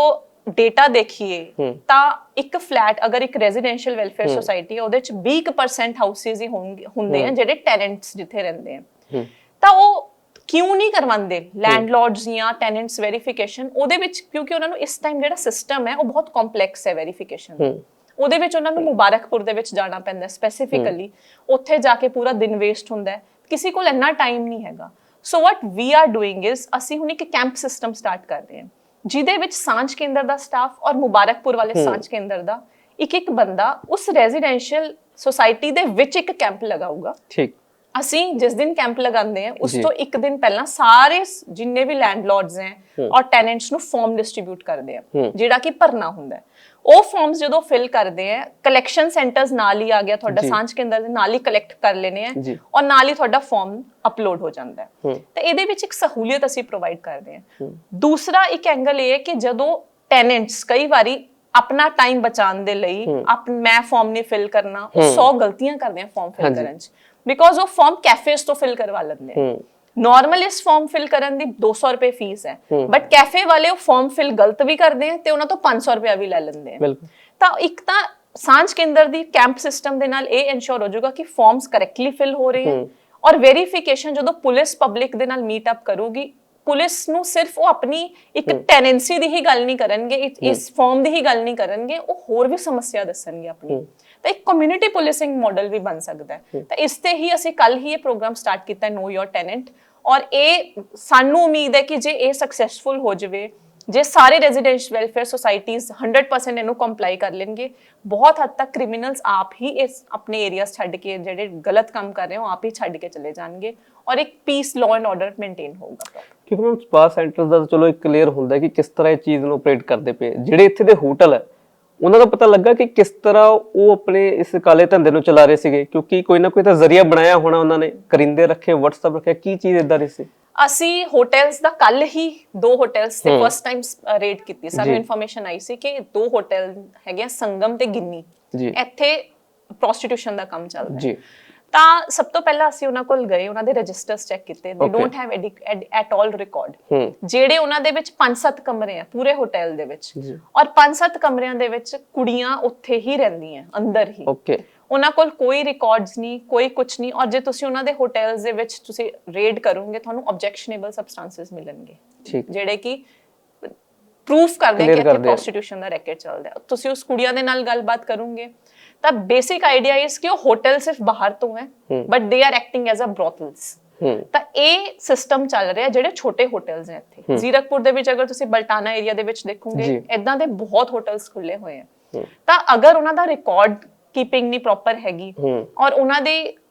ਡੇਟਾ ਦੇਖੀਏ ਤਾਂ ਇੱਕ ਫਲੈਟ ਅਗਰ ਇੱਕ ਰੈਜ਼ੀਡੈਂਸ਼ੀਅਲ ਵੈਲਫੇਅਰ ਸੁਸਾਇਟੀ ਹੈ ਉਹਦੇ ਚ 20% ਹਾਊਸਿਸ ਹੀ ਹੁੰਦੇ ਆ ਜਿਹੜੇ ਟੈਨੈਂਟਸ ਜਿੱਥੇ ਰਹਿੰਦੇ ਆ ਤਾਂ ਉਹ ਕਿਉਂ ਨਹੀਂ ਕਰਵਾਉਂਦੇ ਲੈਂਡਲॉर्ड्स ਜਾਂ ਟੈਨੈਂਟਸ ਵੈਰੀਫਿਕੇਸ਼ਨ ਉਹਦੇ ਵਿੱਚ ਕਿਉਂਕਿ ਉਹਨਾਂ ਨੂੰ ਇਸ ਟਾਈਮ ਜਿਹੜਾ ਸਿਸਟਮ ਹੈ ਉਹ ਬਹੁਤ ਕੰਪਲੈਕਸ ਹੈ ਵੈਰੀਫਿਕੇਸ਼ਨ ਉਹਦੇ ਵਿੱਚ ਉਹਨਾਂ ਨੂੰ ਮੁਬਾਰਕਪੁਰ ਦੇ ਵਿੱਚ ਜਾਣਾ ਪੈਂਦਾ ਸਪੈਸੀਫਿਕਲੀ ਉੱਥੇ ਜਾ ਕੇ ਪੂਰਾ ਦਿਨ ਵੇਸਟ ਹੁੰਦਾ ਕਿਸੇ ਕੋਲ ਇੰਨਾ ਟਾਈਮ ਨਹੀਂ ਹੈਗਾ ਸੋ ਵਾਟ ਵੀ ਆਰ ਡੂਇੰਗ ਇਜ਼ ਅਸੀਂ ਹੁਣ ਇੱਕ ਕੈਂਪ ਸਿਸਟਮ ਸਟਾਰਟ ਕਰ ਰਹੇ ਹਾਂ ਜਿਹਦੇ ਵਿੱਚ ਸਾਂਝ ਕੇਂਦਰ ਦਾ ਸਟਾਫ ਔਰ ਮੁਬਾਰਕਪੁਰ ਵਾਲੇ ਸਾਂਝ ਕੇਂਦਰ ਦਾ ਇੱਕ ਬੰਦਾ ਉਸ ਰੈਜ਼ੀਡੈਂਸ਼ੀਅਲ ਸੁਸਾਇਟੀ ਦੇ ਵਿੱਚ ਇੱਕ ਕੈਂਪ ਲਗਾਊਗਾ। ਠੀਕ। ਅਸੀਂ ਜਿਸ ਦਿਨ ਕੈਂਪ ਲਗਾਉਂਦੇ ਆ ਉਸ ਤੋਂ ਇੱਕ ਦਿਨ ਪਹਿਲਾਂ ਸਾਰੇ ਜਿੰਨੇ ਵੀ ਲੈਂਡਲॉर्ड्स ਹੈ ਔਰ ਟੈਨੈਂਟਸ ਨੂੰ ਫਾਰਮ ਡਿਸਟ੍ਰੀਬਿਊਟ ਕਰਦੇ ਆ, ਜਿਹੜਾ ਕਿ ਭਰਨਾ ਹੁੰਦਾ ਹੈ। ਉਹ ਫਾਰਮਸ ਜਦੋਂ ਫਿਲ ਕਰਦੇ ਆ, ਕਲੈਕਸ਼ਨ ਸੈਂਟਰਸ ਨਾਲ ਹੀ ਆ ਗਿਆ ਤੁਹਾਡਾ, ਸਾਂਝ ਕੇਂਦਰ ਦੇ ਨਾਲ ਹੀ ਕਲੈਕਟ ਕਰ ਲੈਣੇ ਆ ਔਰ ਨਾਲ ਹੀ ਤੁਹਾਡਾ ਫਾਰਮ ਅਪਲੋਡ ਹੋ ਜਾਂਦਾ ਹੈ। ਤੇ ਇਹਦੇ ਵਿੱਚ ਇੱਕ ਸਹੂਲੀਅਤ ਅਸੀਂ ਪ੍ਰੋਵਾਈਡ ਕਰਦੇ ਆ। ਦੂਸਰਾ ਇੱਕ ਐਂਗਲ ਇਹ ਹੈ ਕਿ ਜਦੋਂ ਟੈਨੈਂਟਸ ਕਈ ਵਾਰੀ ਆਪਣਾ ਟਾਈਮ ਬਚਾਉਣ ਦੇ ਲਈ ਮੈਂ ਫਾਰਮ ਨਹੀਂ ਫਿਲ ਕਰਨਾ, ਉਹ 100 ਗਲਤੀਆਂ ਕਰਦੇ ਆ ਫਾਰਮ ਫਿਲ ਕਰਨ 'ਚ, ਬਿਕੋਜ਼ ਉਹ ਫਾਰਮ ਕੈਫੇਸ ਤੋਂ ਫਿਲ ਕਰਵਾ ਲੈਂਦੇ ਆ। ਨੋਰਮਲ ਇਸ ਫਾਰਮ ਫਿਲ ਕਰਨ ਦੀ 200 ਰੁਪਏ ਫੀਸ ਹੈ, ਬਟ ਕੈਫੇ ਵਾਲੇ ਉਹ ਫਾਰਮ ਫਿਲ ਗਲਤ ਵੀ ਕਰਦੇ ਆ ਤੇ ਉਹਨਾਂ ਤੋਂ 500 ਰੁਪਏ ਵੀ ਲੈ ਲੈਂਦੇ ਆ। ਤਾਂ ਇੱਕ ਤਾਂ ਸਾਂਝ ਕੇਂਦਰ ਦੀ ਕੈਂਪ ਸਿਸਟਮ ਦੇ ਨਾਲ ਇਹ ਇਨਸ਼ੋਰ ਹੋ ਜਾਊਗਾ ਕਿ ਫਾਰਮਸ ਕਰੈਕਟਲੀ ਫਿਲ ਹੋ ਰਹੇ ਹਨ, ਔਰ ਵੈਰੀਫਿਕੇਸ਼ਨ ਜਦੋਂ ਪੁਲਿਸ ਪਬਲਿਕ ਦੇ ਨਾਲ ਮੀਟ ਅਪ ਕਰੂਗੀ, ਪੁਲਿਸ ਨੂੰ ਸਿਰਫ ਉਹ ਆਪਣੀ ਇੱਕ ਟੈਨੈਂਸੀ ਦੀ ਹੀ ਗੱਲ ਨਹੀਂ ਕਰਨਗੇ, ਇਸ ਫਾਰਮ ਦੀ ਹੀ ਗੱਲ ਨਹੀਂ ਕਰਨਗੇ, ਉਹ ਹੋਰ ਵੀ ਸਮੱਸਿਆ ਦੱਸਣਗੇ ਆਪਣੀ। ਤਾਂ ਇੱਕ ਕਮਿਊਨਿਟੀ ਪੁਲਿਸਿੰਗ ਮਾਡਲ ਵੀ ਬਣ ਸਕਦਾ ਹੈ। ਤਾਂ ਇਸ ਤੇ ਹੀ ਅਸੀਂ ਕੱਲ ਹੀ ਇਹ ਪ੍ਰੋਗਰਾਮ ਸਟਾਰਟ ਕੀਤਾ, ਨੋ ਯੋਰ ਟੈਨੈਂਟ, ਔਰ ਇਹ ਸਾਨੂੰ ਉਮੀਦ ਹੈ ਕਿ ਜੇ ਇਹ ਸਕਸੈਸਫੁਲ ਹੋ ਜਾਵੇ, ਜੇ ਸਾਰੇ ਰੈਜ਼ੀਡੈਂਸ਼ੀਅਲ ਵੈਲਫੇਅਰ ਸੁਸਾਇਟੀਜ਼ 100% ਇਹਨੂੰ ਕੰਪਲਾਈ ਕਰ ਲੈਣਗੇ, ਬਹੁਤ ਹੱਦ ਤੱਕ ਕ੍ਰਿਮੀਨਲਸ ਆਪ ਹੀ ਇਸ ਆਪਣੇ ਏਰੀਆਸ ਛੱਡ ਕੇ, ਜਿਹੜੇ ਗਲਤ ਕੰਮ ਕਰ ਰਹੇ ਹੋ ਆਪ ਹੀ ਛੱਡ ਕੇ ਚਲੇ ਜਾਣਗੇ, ਔਰ ਇੱਕ piece law and order maintain ਹੋਊਗਾ। ਕਿਉਂਕਿ ਮੈਮ ਸਪਾ ਸੈਂਟਰ ਦਾ ਚਲੋ ਇੱਕ ਕਲੀਅਰ ਹੁੰਦਾ ਕਿ ਕਿਸ ਤਰ੍ਹਾਂ ਇਹ ਚੀਜ਼ ਨੂੰ ਆਪਰੇਟ ਕਰਦੇ ਪਏ, ਜਿਹੜੇ ਇੱਥੇ ਦੇ ਹੋਟਲ ਹੈ ਉਹਨਾਂ ਦਾ ਪਤਾ ਲੱਗਾ ਕਿ ਕਿਸ ਤਰ੍ਹਾਂ ਉਹ ਆਪਣੇ ਇਸ ਕਾਲੇ ਧੰਦੇ ਨੂੰ ਚਲਾ ਰਹੇ ਸੀਗੇ, ਕਿਉਂਕਿ ਕੋਈ ਨਾ ਕੋਈ ਤਾਂ ਜ਼ਰੀਆ ਬਣਾਇਆ ਹੋਣਾ ਉਹਨਾਂ ਨੇ, ਕਰਿੰਦੇ ਰੱਖੇ, WhatsApp ਰੱਖਿਆ, ਕੀ ਚੀਜ਼ ਇਦਾਂ ਦੀ ਸੀ? ਅਸੀਂ ਹੋਟਲਸ ਦਾ ਕੱਲ ਹੀ 2 ਹੋਟਲਸ ਤੇ ਫਸਟ ਟਾਈਮ ਰੇਡ ਕੀਤੀ। ਸਾਨੂੰ ਇਨਫੋਰਮੇਸ਼ਨ ਆਈ ਸੀ ਕਿ 2 ਹੋਟਲ ਹੈਗੇ ਸੰਗਮ ਤੇ ਗਿੰਨੀ, ਇੱਥੇ ਪ੍ਰੋਸਟੀਟਿਊਸ਼ਨ ਦਾ ਕੰਮ ਚੱਲਦਾ ਹੈ। ਤਾਂ ਸਭ ਤੋਂ ਪਹਿਲਾਂ ਅਸੀਂ ਉਹਨਾਂ ਕੋਲ ਗਏ, ਉਹਨਾਂ ਦੇ ਰਜਿਸਟਰਸ ਚੈੱਕ ਕੀਤੇ, they don't have at all record. ਜਿਹੜੇ ਉਹਨਾਂ ਦੇ ਵਿੱਚ 5-7 ਕਮਰੇ ਆ ਪੂਰੇ ਹੋਟਲ ਦੇ ਵਿੱਚ, ਔਰ 5-7 ਕਮਰਿਆਂ ਦੇ ਵਿੱਚ ਕੁੜੀਆਂ ਉੱਥੇ ਹੀ ਰਹਿੰਦੀਆਂ ਅੰਦਰ ਹੀ। ਉਹਨਾਂ ਕੋਲ ਕੋਈ ਰਿਕਾਰਡਸ ਨਹੀਂ, ਕੋਈ ਕੁਝ ਨਹੀਂ। ਔਰ ਜੇ ਤੁਸੀਂ ਉਹਨਾਂ ਦੇ ਹੋਟਲਸ ਦੇ ਵਿੱਚ ਤੁਸੀਂ ਰੇਡ ਕਰੋਗੇ, ਤੁਹਾਨੂੰ ਆਬਜੈਕਸ਼ਨੇਬਲ ਸਬਸਟੈਂਸਸ ਮਿਲਣਗੇ, ਜਿਹੜੇ ਕਿ ਪ੍ਰੂਫ ਕਰਦੇ ਕਿ ਇੱਥੇ ਪ੍ਰੋਸਟੀਟਿਊਸ਼ਨ ਦਾ ਰੈਕਟ ਚੱਲਦਾ ਹੈ। ਤੁਸੀਂ ਉਸ ਕੁੜੀਆਂ ਦੇ ਨਾਲ ਗੱਲਬਾਤ ਕਰੋਗੇ ਤਾਂ ਬੇਸਿਕ ਆਈਡੀਆ ਇਸ ਕਿ ਉਹ ਹੋਟਲ ਸਿਰਫ ਬਾਹਰ ਤੋਂ ਹੈ, but they are acting as a brothels. ਤਾਂ ਇਹ ਸਿਸਟਮ ਚੱਲ ਰਿਹਾ ਜਿਹੜੇ ਛੋਟੇ ਹੋਟਲਸ ਨੇ ਇੱਥੇ ਜ਼ੀਰਕਪੁਰ ਦੇ ਵਿੱਚ। ਅਗਰ ਤੁਸੀਂ ਬਲਟਾਨਾ ਏਰੀਆ ਦੇ ਵਿੱਚ ਦੇਖੋਗੇ, ਇਦਾਂ ਦੇ ਬਹੁਤ ਹੋਟਲਸ ਖੁੱਲੇ ਹੋਏ ਆ। ਤਾਂ ਅਗਰ ਉਹਨਾਂ ਦਾ ਰਿਕਾਰਡ ਕੀਪਿੰਗ ਨਹੀਂ ਪ੍ਰੋਪਰ ਹੈਗੀ, ਔਰ ਉਹਨਾਂ ਦੇ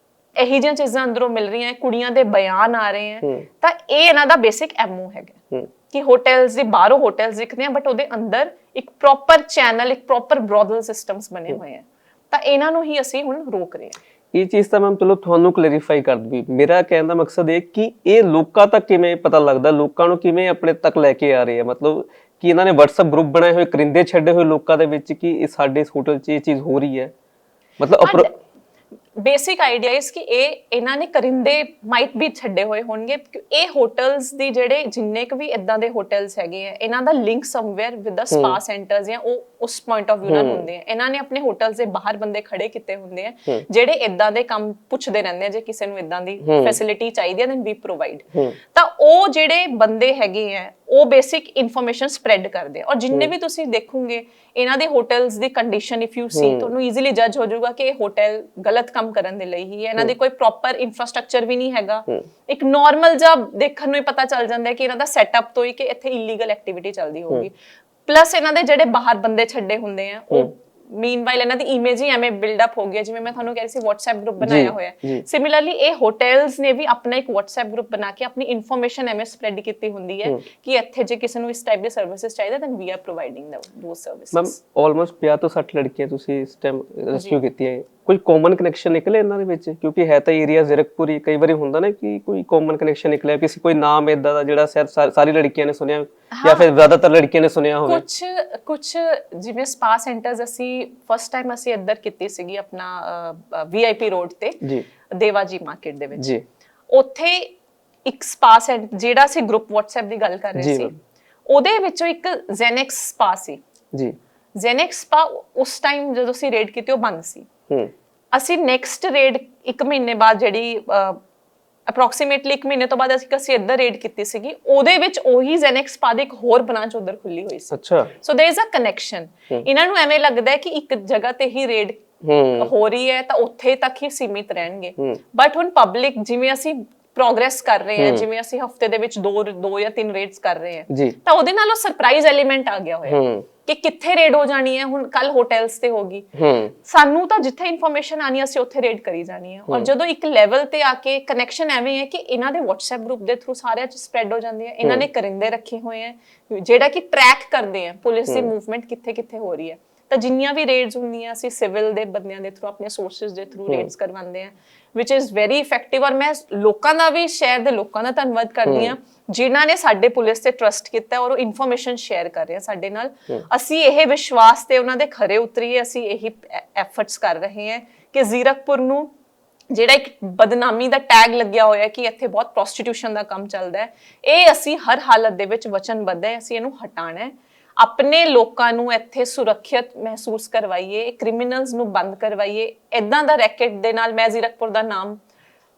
ਇਹੀ ਜਿਹੀਆਂ ਚੀਜ਼ਾਂ ਅੰਦਰੋਂ ਮਿਲ ਰਹੀਆਂ, ਕੁੜੀਆਂ ਦੇ ਬਿਆਨ ਆ ਰਹੇ ਆ, ਤਾਂ ਇਹ ਇਹਨਾਂ ਦਾ ਬੇਸਿਕ ਐਮਓ ਹੈਗਾ ਕਿ ਹੋਟਲਸ ਦੇ ਬਾਹਰੋਂ ਹੋਟਲਸ ਦਿਖਦੇ ਆ, ਬਟ ਉਹਦੇ ਅੰਦਰ ਇੱਕ ਪ੍ਰੋਪਰ ਚੈਨਲ, ਇੱਕ ਪ੍ਰੋਪਰ ਬ੍ਰੋਥਲ ਸਿਸਟਮਸ ਬਣੇ ਹੋਏ ਆ। ਤਾਂ ਇਹਨਾਂ ਨੂੰ ਹੀ ਅਸੀਂ ਹੁਣ ਰੋਕ ਰਹੇ ਹਾਂ। ਇਹ ਚੀਜ਼ ਤਾਂ ਮੈਮ ਚਲੋ ਤੁਹਾਨੂੰ ਕਲੈਰੀਫਾਈ ਕਰ ਦੂਗੀ। ਮੇਰਾ ਕਹਿਣ ਦਾ ਮਕਸਦ ਇਹ ਕਿ ਇਹ ਲੋਕਾਂ ਤੱਕ ਕਿਵੇਂ ਪਤਾ ਲੱਗਦਾ, ਲੋਕਾਂ ਨੂੰ ਕਿਵੇਂ ਆਪਣੇ ਤੱਕ ਲੈ ਕੇ ਆ ਰਹੇ ਆ, ਮਤਲਬ ਕਿ ਇਹਨਾਂ ਨੇ WhatsApp ਗਰੁੱਪ ਬਣਾਏ ਹੋਏ, ਕਰਿੰਦੇ ਛੱਡੇ ਹੋਏ ਲੋਕਾਂ ਦੇ ਵਿੱਚ ਕਿ ਇਹ ਸਾਡੇ ਹੋਟਲ 'ਚ ਇਹ ਚੀਜ਼ ਹੋ ਰਹੀ ਹੈ, ਮਤਲਬ ਬੇਸਿਕ ਆਈਡੀਆ ਇਸ ਕਿ ਇਹਨਾਂ ਨੇ ਕਰਿੰਦੇ ਮਾਈਟ ਵੀ ਛੱਡੇ ਹੋਏ ਹੋਣਗੇ। ਇਹ ਹੋਟਲਸ ਦੀ ਜਿਹੜੇ ਜਿੰਨੇ ਕੁ ਵੀ ਇਦਾਂ ਦੇ ਹੋਟਲਸ ਹੈਗੇ ਆ, ਇਹਨਾਂ ਦਾ link somewhere with the spa centres ਜਾਂ ਉਹ ਉਸ ਪੁਆਇੰਟ ਆਫ ਵਿਊ ਨਾਲ ਹੁੰਦੇ ਆ। ਇਹਨਾਂ ਨੇ ਆਪਣੇ ਹੋਟਲਸ ਦੇ ਬਾਹਰ ਬੰਦੇ ਖੜੇ ਕੀਤੇ ਹੁੰਦੇ ਆ ਜਿਹੜੇ ਇਦਾਂ ਦੇ ਕੰਮ ਪੁੱਛਦੇ ਰਹਿੰਦੇ ਆ, ਜੇ ਕਿਸੇ ਨੂੰ ਇਦਾਂ ਦੀ ਫੈਸਿਲਿਟੀ ਚਾਹੀਦੀ ਹੈ ਦੈਨ ਵੀ ਪ੍ਰੋਵਾਈਡ। ਤਾਂ ਉਹ ਜਿਹੜੇ ਬੰਦੇ ਹੈਗੇ ਆ ਉਹ ਬੇਸਿਕ ਇਨਫੋਰਮੇਸ਼ਨ ਸਪਰੈਡ ਕਰਦੇ ਆ। ਔਰ ਜਿੰਨੇ ਵੀ ਤੁਸੀਂ ਦੇਖੋਗੇ ਇਹਨਾਂ ਦੇ hotels the condition, if you ਸੀ, ਤੁਹਾਨੂੰ ਈਜ਼ੀਲੀ ਜੱਜ ਹੋ ਜਾਊਗਾ ਕਿ ਇਹ ਹੋਟਲ ਗਲਤ ਕੰਮ ਕਰਨ ਦੇ ਲਈ ਹੀ ਹੈ। ਇਹਨਾਂ ਦੇ ਕੋਈ ਪ੍ਰੋਪਰ ਇਨਫਰਾਸਟ੍ਰਕਚਰ ਵੀ ਨਹੀਂ ਹੈਗਾ। ਇੱਕ ਨਾਰਮਲ ਜਿਹਾ ਦੇਖਣ ਨੂੰ ਹੀ ਪਤਾ ਚੱਲ ਜਾਂਦਾ ਹੈ ਕਿ ਇਹਨਾਂ ਦਾ ਸੈਟਅਪ ਤੋਂ ਹੀ ਕਿ ਇੱਥੇ ਇਲੀਗਲ ਐਕਟੀਵਿਟੀ ਚੱਲਦੀ ਹੋਊਗੀ। ਪਲੱਸ ਇਹਨਾਂ ਦੇ ਜਿਹੜੇ ਬਾਹਰ ਬੰਦੇ ਛੱਡੇ ਹੁੰਦੇ ਆ, ਉਹ ਮੀਨਵਾਈਲ ਇਹਨਾਂ ਦੀ ਇਮੇਜ ਹੀ ਐਵੇਂ ਬਿਲਡਅਪ ਹੋ ਗਈ। ਜਿਵੇਂ ਮੈਂ ਤੁਹਾਨੂੰ ਕਹਿ ਰਹੀ ਸੀ WhatsApp ਗਰੁੱਪ ਬਣਾਇਆ ਹੋਇਆ ਹੈ, ਸਿਮਿਲਰਲੀ ਇਹ ਹੋਟਲਸ ਨੇ ਵੀ ਆਪਣਾ ਇੱਕ WhatsApp ਗਰੁੱਪ ਬਣਾ ਕੇ ਆਪਣੀ ਇਨਫੋਰਮੇਸ਼ਨ ਐਵੇਂ ਸਪਰੈਡ ਕੀਤੀ ਹੁੰਦੀ ਹੈ ਕਿ ਇੱਥੇ ਜੇ ਕਿਸੇ ਨੂੰ ਇਸ ਟਾਈਪ ਦੇ ਸਰਵਿਸਿਜ਼ ਚਾਹੀਦੇ ਤਾਂ we are providing those services. Ma'am almost 50 ਤੋਂ 60 ਲੜਕੀਆਂ ਤੁਸੀਂ ਇਸ ਟਾਈਮ ਰੈਸਕਿਊ ਕੀਤੀਆਂ, ਕੋਈ ਕਾਮਨ ਕਨੈਕਸ਼ਨ ਨਿਕਲੇ ਇਹਨਾਂ ਦੇ ਵਿੱਚ? ਕਿਉਂਕਿ ਹੈ ਤਾਂ ਏਰੀਆ ਜ਼ੀਰਕਪੁਰ ਹੀ, ਕਈ ਵਾਰੀ ਹੁੰਦਾ ਨਾ ਕਿ ਕੋਈ ਕਾਮਨ ਕਨੈਕਸ਼ਨ ਨਿਕਲਿਆ, ਕਿਸੇ ਕੋਈ ਨਾਮ ਇਦਾਂ ਦਾ ਜਿਹੜਾ ਸਾਰੀ ਲੜਕੀਆਂ ਨੇ ਸੁਣਿਆ ਜਾਂ ਫਿਰ ਜ਼ਿਆਦਾਤਰ ਲੜਕੀਆਂ ਨੇ ਸੁਣਿਆ ਹੋਵੇ? ਕੁਝ ਜਿਵੇਂ ਸਪਾ ਸੈਂਟਰਸ ਅਸੀਂ ਫਸਟ ਟਾਈਮ ਅਸੀਂ ਇੱਧਰ ਕੀਤੀ ਸੀਗੀ ਆਪਣਾ VIP ਰੋਡ ਤੇ ਦੇਵਾ ਜੀ ਮਾਰਕੀਟ ਦੇ ਵਿੱਚ। ਉੱਥੇ ਇੱਕ ਸਪਾ ਸੈਂਟਰ ਜਿਹੜਾ ਸੀ ਗਰੁੱਪ WhatsApp ਦੀ ਗੱਲ ਕਰ ਰਹੇ ਸੀ, ਉਹਦੇ ਵਿੱਚੋਂ ਇੱਕ ਜ਼ੈਨੈਕਸ ਸਪਾ ਸੀ ਜੀ। ਜ਼ੈਨੈਕਸ ਸਪਾ ਉਸ ਟਾਈਮ ਜਦੋਂ ਅਸੀਂ ਰੇਡ ਕੀਤੀ ਉਹ ਬੰਦ ਸੀ। ਅਸੀਂ ਨੈਕਸਟ ਰੇਡ 1 ਮਹੀਨੇ ਬਾਅਦ ਜਿਹੜੀ ਅਪਰੋਕਸੀਮੇਟਲੀ 1 ਮਹੀਨੇ ਤੋਂ ਬਾਅਦ ਅਸੀਂ ਇੱਧਰ ਰੇਡ ਕੀਤੀ ਸੀਗੀ, ਉਹਦੇ ਵਿੱਚ ਉਹੀ ਜ਼ੈਨੈਕਸ ਸਪਾ ਦੀ ਇੱਕ ਹੋਰ ਬ੍ਰਾਂਚ ਉਧਰ ਖੁੱਲੀ ਹੋਈ ਸੀ। ਅੱਛਾ, ਸੋ ਦੇयर ਇਜ਼ ਅ ਕਨੈਕਸ਼ਨ। ਇਹਨਾਂ ਨੂੰ ਐਵੇਂ ਲੱਗਦਾ ਹੈ ਕਿ ਇੱਕ ਜਗ੍ਹਾ ਤੇ ਹੀ ਰੇਡ ਹੋ ਰਹੀ ਹੈ ਤਾਂ ਉੱਥੇ ਤੱਕ ਹੀ ਸੀਮਿਤ ਰਹਿਣਗੇ। ਬਟ ਹੁਣ ਪਬਲਿਕ ਜਿਵੇਂ ਅਸੀਂ ਪ੍ਰੋਗਰੈਸ ਕਰ ਰਹੇ ਹਾਂ, ਜਿਵੇਂ ਅਸੀਂ ਹਫਤੇ ਦੇ ਵਿੱਚ 2 ਜਾਂ 3 ਰੇਡਸ ਕਰ ਰਹੇ ਹਾਂ, ਤਾਂ ਉਹਦੇ ਨਾਲ ਉਹ ਸਰਪ੍ਰਾਈਜ਼ ਐਲੀਮੈਂਟ ਆ ਗਿਆ ਹੋਇਆ ਕਿ ਕਿੱਥੇ ਰੇਡ ਹੋ ਜਾਣੀ ਹੈ। ਹੁਣ ਕੱਲ ਹੋਟਲਸ ਤੇ ਹੋਗੀ, ਸਾਨੂੰ ਤਾਂ ਜਿੱਥੇ ਇਨਫੋਰਮੇਸ਼ਨ ਆਣੀ ਅਸੀਂ ਉੱਥੇ ਰੇਡ ਕਰੀ ਜਾਣੀ ਹੈ। ਔਰ ਜਦੋਂ ਇੱਕ ਲੈਵਲ ਤੇ ਆ ਕੇ ਕਨੈਕਸ਼ਨ ਐਵੇਂ ਹੈ ਕਿ ਇਹਨਾਂ ਦੇ WhatsApp ਗਰੁੱਪ ਦੇ ਥਰੂ ਸਾਰਿਆਂ 'ਚ ਸਪਰੈਡ ਹੋ ਜਾਂਦੀ ਹੈ। ਇਹਨਾਂ ਨੇ ਕਰਿੰਦੇ ਰੱਖੇ ਹੋਏ ਹੈ ਜਿਹੜਾ ਕਿ ਟਰੈਕ ਕਰਦੇ ਆ ਪੁਲਿਸ ਦੀ ਮੂਵਮੈਂਟ ਕਿੱਥੇ ਕਿੱਥੇ ਹੋ ਰਹੀ ਹੈ। ਤਾਂ ਜਿੰਨੀਆਂ ਵੀ ਰੇਡਸ ਹੁੰਦੀਆਂ ਅਸੀਂ ਸਿਵਲ ਦੇ ਬੰਦਿਆਂ ਦੇ ਥਰੂ ਆਪਣੇ ਸੋਰਸਿਸ ਦੇ ਥਰੂ ਰੇਡਸ ਕਰਵਾਉਂਦੇ ਆ, ਵਿਚ ਇਜ਼ ਵੈਰੀ ਇਫੈਕਟਿਵ। ਔਰ ਮੈਂ ਲੋਕਾਂ ਦਾ ਵੀ, ਸ਼ਹਿਰ ਦੇ ਲੋਕਾਂ ਦਾ ਧੰਨਵਾਦ ਕਰਦੀ ਹਾਂ ਜਿਨ੍ਹਾਂ ਨੇ ਸਾਡੇ ਪੁਲਿਸ ਤੇ ਟਰਸਟ ਕੀਤਾ ਔਰ ਉਹ ਇਨਫੋਰਮੇਸ਼ਨ ਸ਼ੇਅਰ ਕਰ ਰਹੇ ਆ ਸਾਡੇ ਨਾਲ। ਅਸੀਂ ਇਹ ਵਿਸ਼ਵਾਸ ਤੇ ਉਹਨਾਂ ਦੇ ਖਰੇ ਉਤਰੀਏ, ਅਸੀਂ ਇਹੀ ਐਫਰਟਸ ਕਰ ਰਹੇ ਹਾਂ ਕਿ ਜ਼ੀਰਕਪੁਰ ਨੂੰ ਜਿਹੜਾ ਇੱਕ ਬਦਨਾਮੀ ਦਾ ਟੈਗ ਲੱਗਿਆ ਹੋਇਆ ਕਿ ਇੱਥੇ ਬਹੁਤ ਪ੍ਰੋਸਟੀਟਿਊਸ਼ਨ ਦਾ ਕੰਮ ਚੱਲਦਾ ਹੈ, ਇਹ ਅਸੀਂ ਹਰ ਹਾਲਤ ਦੇ ਵਿੱਚ ਵਚਨਬੱਧ ਹੈ, ਅਸੀਂ ਇਹਨੂੰ ਹਟਾਉਣਾ ਹੈ। ਆਪਣੇ ਲੋਕਾਂ ਨੂੰ ਇੱਥੇ ਸੁਰੱਖਿਅਤ ਮਹਿਸੂਸ ਕਰਵਾਈਏ, ਕ੍ਰਿਮੀਨਲਸ ਨੂੰ ਬੰਦ ਕਰਵਾਈਏ। ਇਦਾਂ ਦਾ ਰੈਕੇਟ ਦੇ ਨਾਲ ਮੈਂ ਜ਼ੀਰਕਪੁਰ ਦਾ ਨਾਮ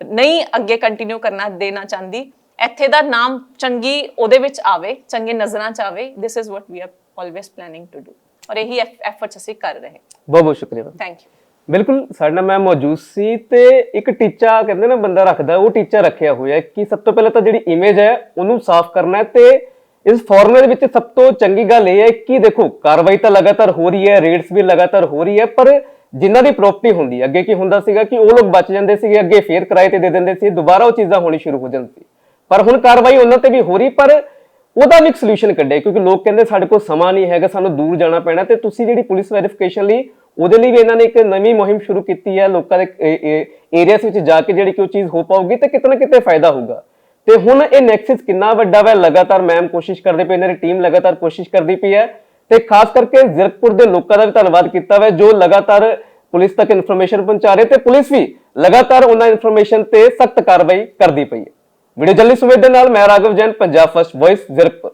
ਨਹੀਂ ਅੱਗੇ ਕੰਟੀਨਿਊ ਕਰਨਾ ਦੇਣਾ ਚਾਹੁੰਦੀ। ਇੱਥੇ ਦਾ ਨਾਮ ਚੰਗੀ ਉਹਦੇ ਵਿੱਚ ਆਵੇ, ਚੰਗੇ ਨਜ਼ਰਾਂ 'ਚ ਆਵੇ। This is what we are always planning to do ਔਰ ਇਹੀ ਐਫਰਟਸ ਅਸੀਂ ਕਰ ਰਹੇ। ਬਹੁਤ ਬਹੁਤ ਸ਼ੁਕਰੀਆ। Thank you. ਬਿਲਕੁਲ, ਸਾਡੇ ਨਾਲ ਮੈਂ ਮੌਜੂਦ ਸੀ ਤੇ ਇੱਕ ਟੀਚਾ ਕਹਿੰਦੇ ਨਾ ਬੰਦਾ ਰੱਖਦਾ, ਉਹ ਟੀਚਾ ਰੱਖਿਆ ਹੋਇਆ ਕਿ ਸਭ ਤੋਂ ਪਹਿਲਾਂ ਤਾਂ ਜਿਹੜੀ ਇਮੇਜ ਹੈ ਉਹਨੂੰ ਸਾਫ਼ ਕਰਨਾ ਹੈ। ਤੇ ਇਸ ਫਾਰਮੂਲੇ ਦੇ ਵਿੱਚ ਸਭ ਤੋਂ ਚੰਗੀ ਗੱਲ ਇਹ ਹੈ ਕਿ ਦੇਖੋ ਕਾਰਵਾਈ ਤਾਂ ਲਗਾਤਾਰ ਹੋ ਰਹੀ ਹੈ, ਰੇਡਸ ਵੀ ਲਗਾਤਾਰ ਹੋ ਰਹੀ ਹੈ, ਪਰ ਜਿਨ੍ਹਾਂ ਦੀ ਪ੍ਰੋਪਰਟੀ ਹੁੰਦੀ ਅੱਗੇ ਕੀ ਹੁੰਦਾ ਸੀਗਾ ਕਿ ਉਹ ਲੋਕ ਬਚ ਜਾਂਦੇ ਸੀਗੇ, ਅੱਗੇ ਫੇਰ ਕਿਰਾਏ ਤੇ ਦੇ ਦਿੰਦੇ ਸੀ, ਦੁਬਾਰਾ ਉਹ ਚੀਜ਼ਾਂ ਹੋਣੀ ਸ਼ੁਰੂ ਹੋ ਜਾਂਦੀ ਸੀ। ਪਰ ਹੁਣ ਕਾਰਵਾਈ ਉਹਨਾਂ ਤੇ ਵੀ ਹੋ ਰਹੀ, ਪਰ ਉਹਦਾ ਵੀ ਇੱਕ ਸੋਲੂਸ਼ਨ ਕੱਢਿਆ ਕਿਉਂਕਿ ਲੋਕ ਕਹਿੰਦੇ ਸਾਡੇ ਕੋਲ ਸਮਾਂ ਨਹੀਂ ਹੈਗਾ, ਸਾਨੂੰ ਦੂਰ ਜਾਣਾ ਪੈਣਾ। ਤੇ ਤੁਸੀਂ ਜਿਹੜੀ ਪੁਲਿਸ ਵੈਰੀਫਿਕੇਸ਼ਨ ਲਈ ਉਹਦੇ ਲਈ ਵੀ ਇਹਨਾਂ ਨੇ ਇੱਕ ਨਵੀਂ ਮੁਹਿੰਮ ਸ਼ੁਰੂ ਕੀਤੀ ਹੈ, ਲੋਕਾਂ ਦੇ ਏਰੀਆਸ ਵਿੱਚ ਜਾ ਕੇ ਜਿਹੜੀ ਕਿ ਉਹ ਚੀਜ਼ ਹੋ ਪਾਊਗੀ ਤੇ ਕਿਤੇ ਨਾ ਕਿਤੇ ਫਾਇਦਾ ਹੋਊਗਾ। ਤੇ ਹੁਣ ਇਹ ਨੈਕਸਸ ਕਿੰਨਾ ਵੱਡਾ ਵਾ, ਲਗਾਤਾਰ ਮੈਮ ਕੋਸ਼ਿਸ਼ ਕਰਦੇ ਪਏ, ਇਹਨਾਂ ਦੀ ਟੀਮ ਲਗਾਤਾਰ ਕੋਸ਼ਿਸ਼ ਕਰਦੀ ਪਈ ਹੈ। ਤੇ ਖਾਸ ਕਰਕੇ ਜ਼ੀਰਕਪੁਰ ਦੇ ਲੋਕਾਂ ਦਾ ਵੀ ਧੰਨਵਾਦ ਕੀਤਾ ਵਾ ਜੋ ਲਗਾਤਾਰ ਪੁਲਿਸ ਤੱਕ ਇਨਫੋਰਮੇਸ਼ਨ ਪਹੁੰਚਾ ਰਹੇ ਤੇ ਪੁਲਿਸ ਵੀ ਲਗਾਤਾਰ ਉਹਨਾਂ ਇਨਫੋਰਮੇਸ਼ਨ ਤੇ ਸਖਤ ਕਾਰਵਾਈ ਕਰਦੀ ਪਈ ਹੈ। ਵੀਡੀਓ ਜਲਦੀ ਸੁਮੇਧ ਦੇ ਨਾਲ ਮੈਂ ਰਾਘਵ ਜੈਨ, ਪੰਜਾਬ ਫਸਟ ਵੌਇਸ, ਜ਼ੀਰਕਪੁਰ।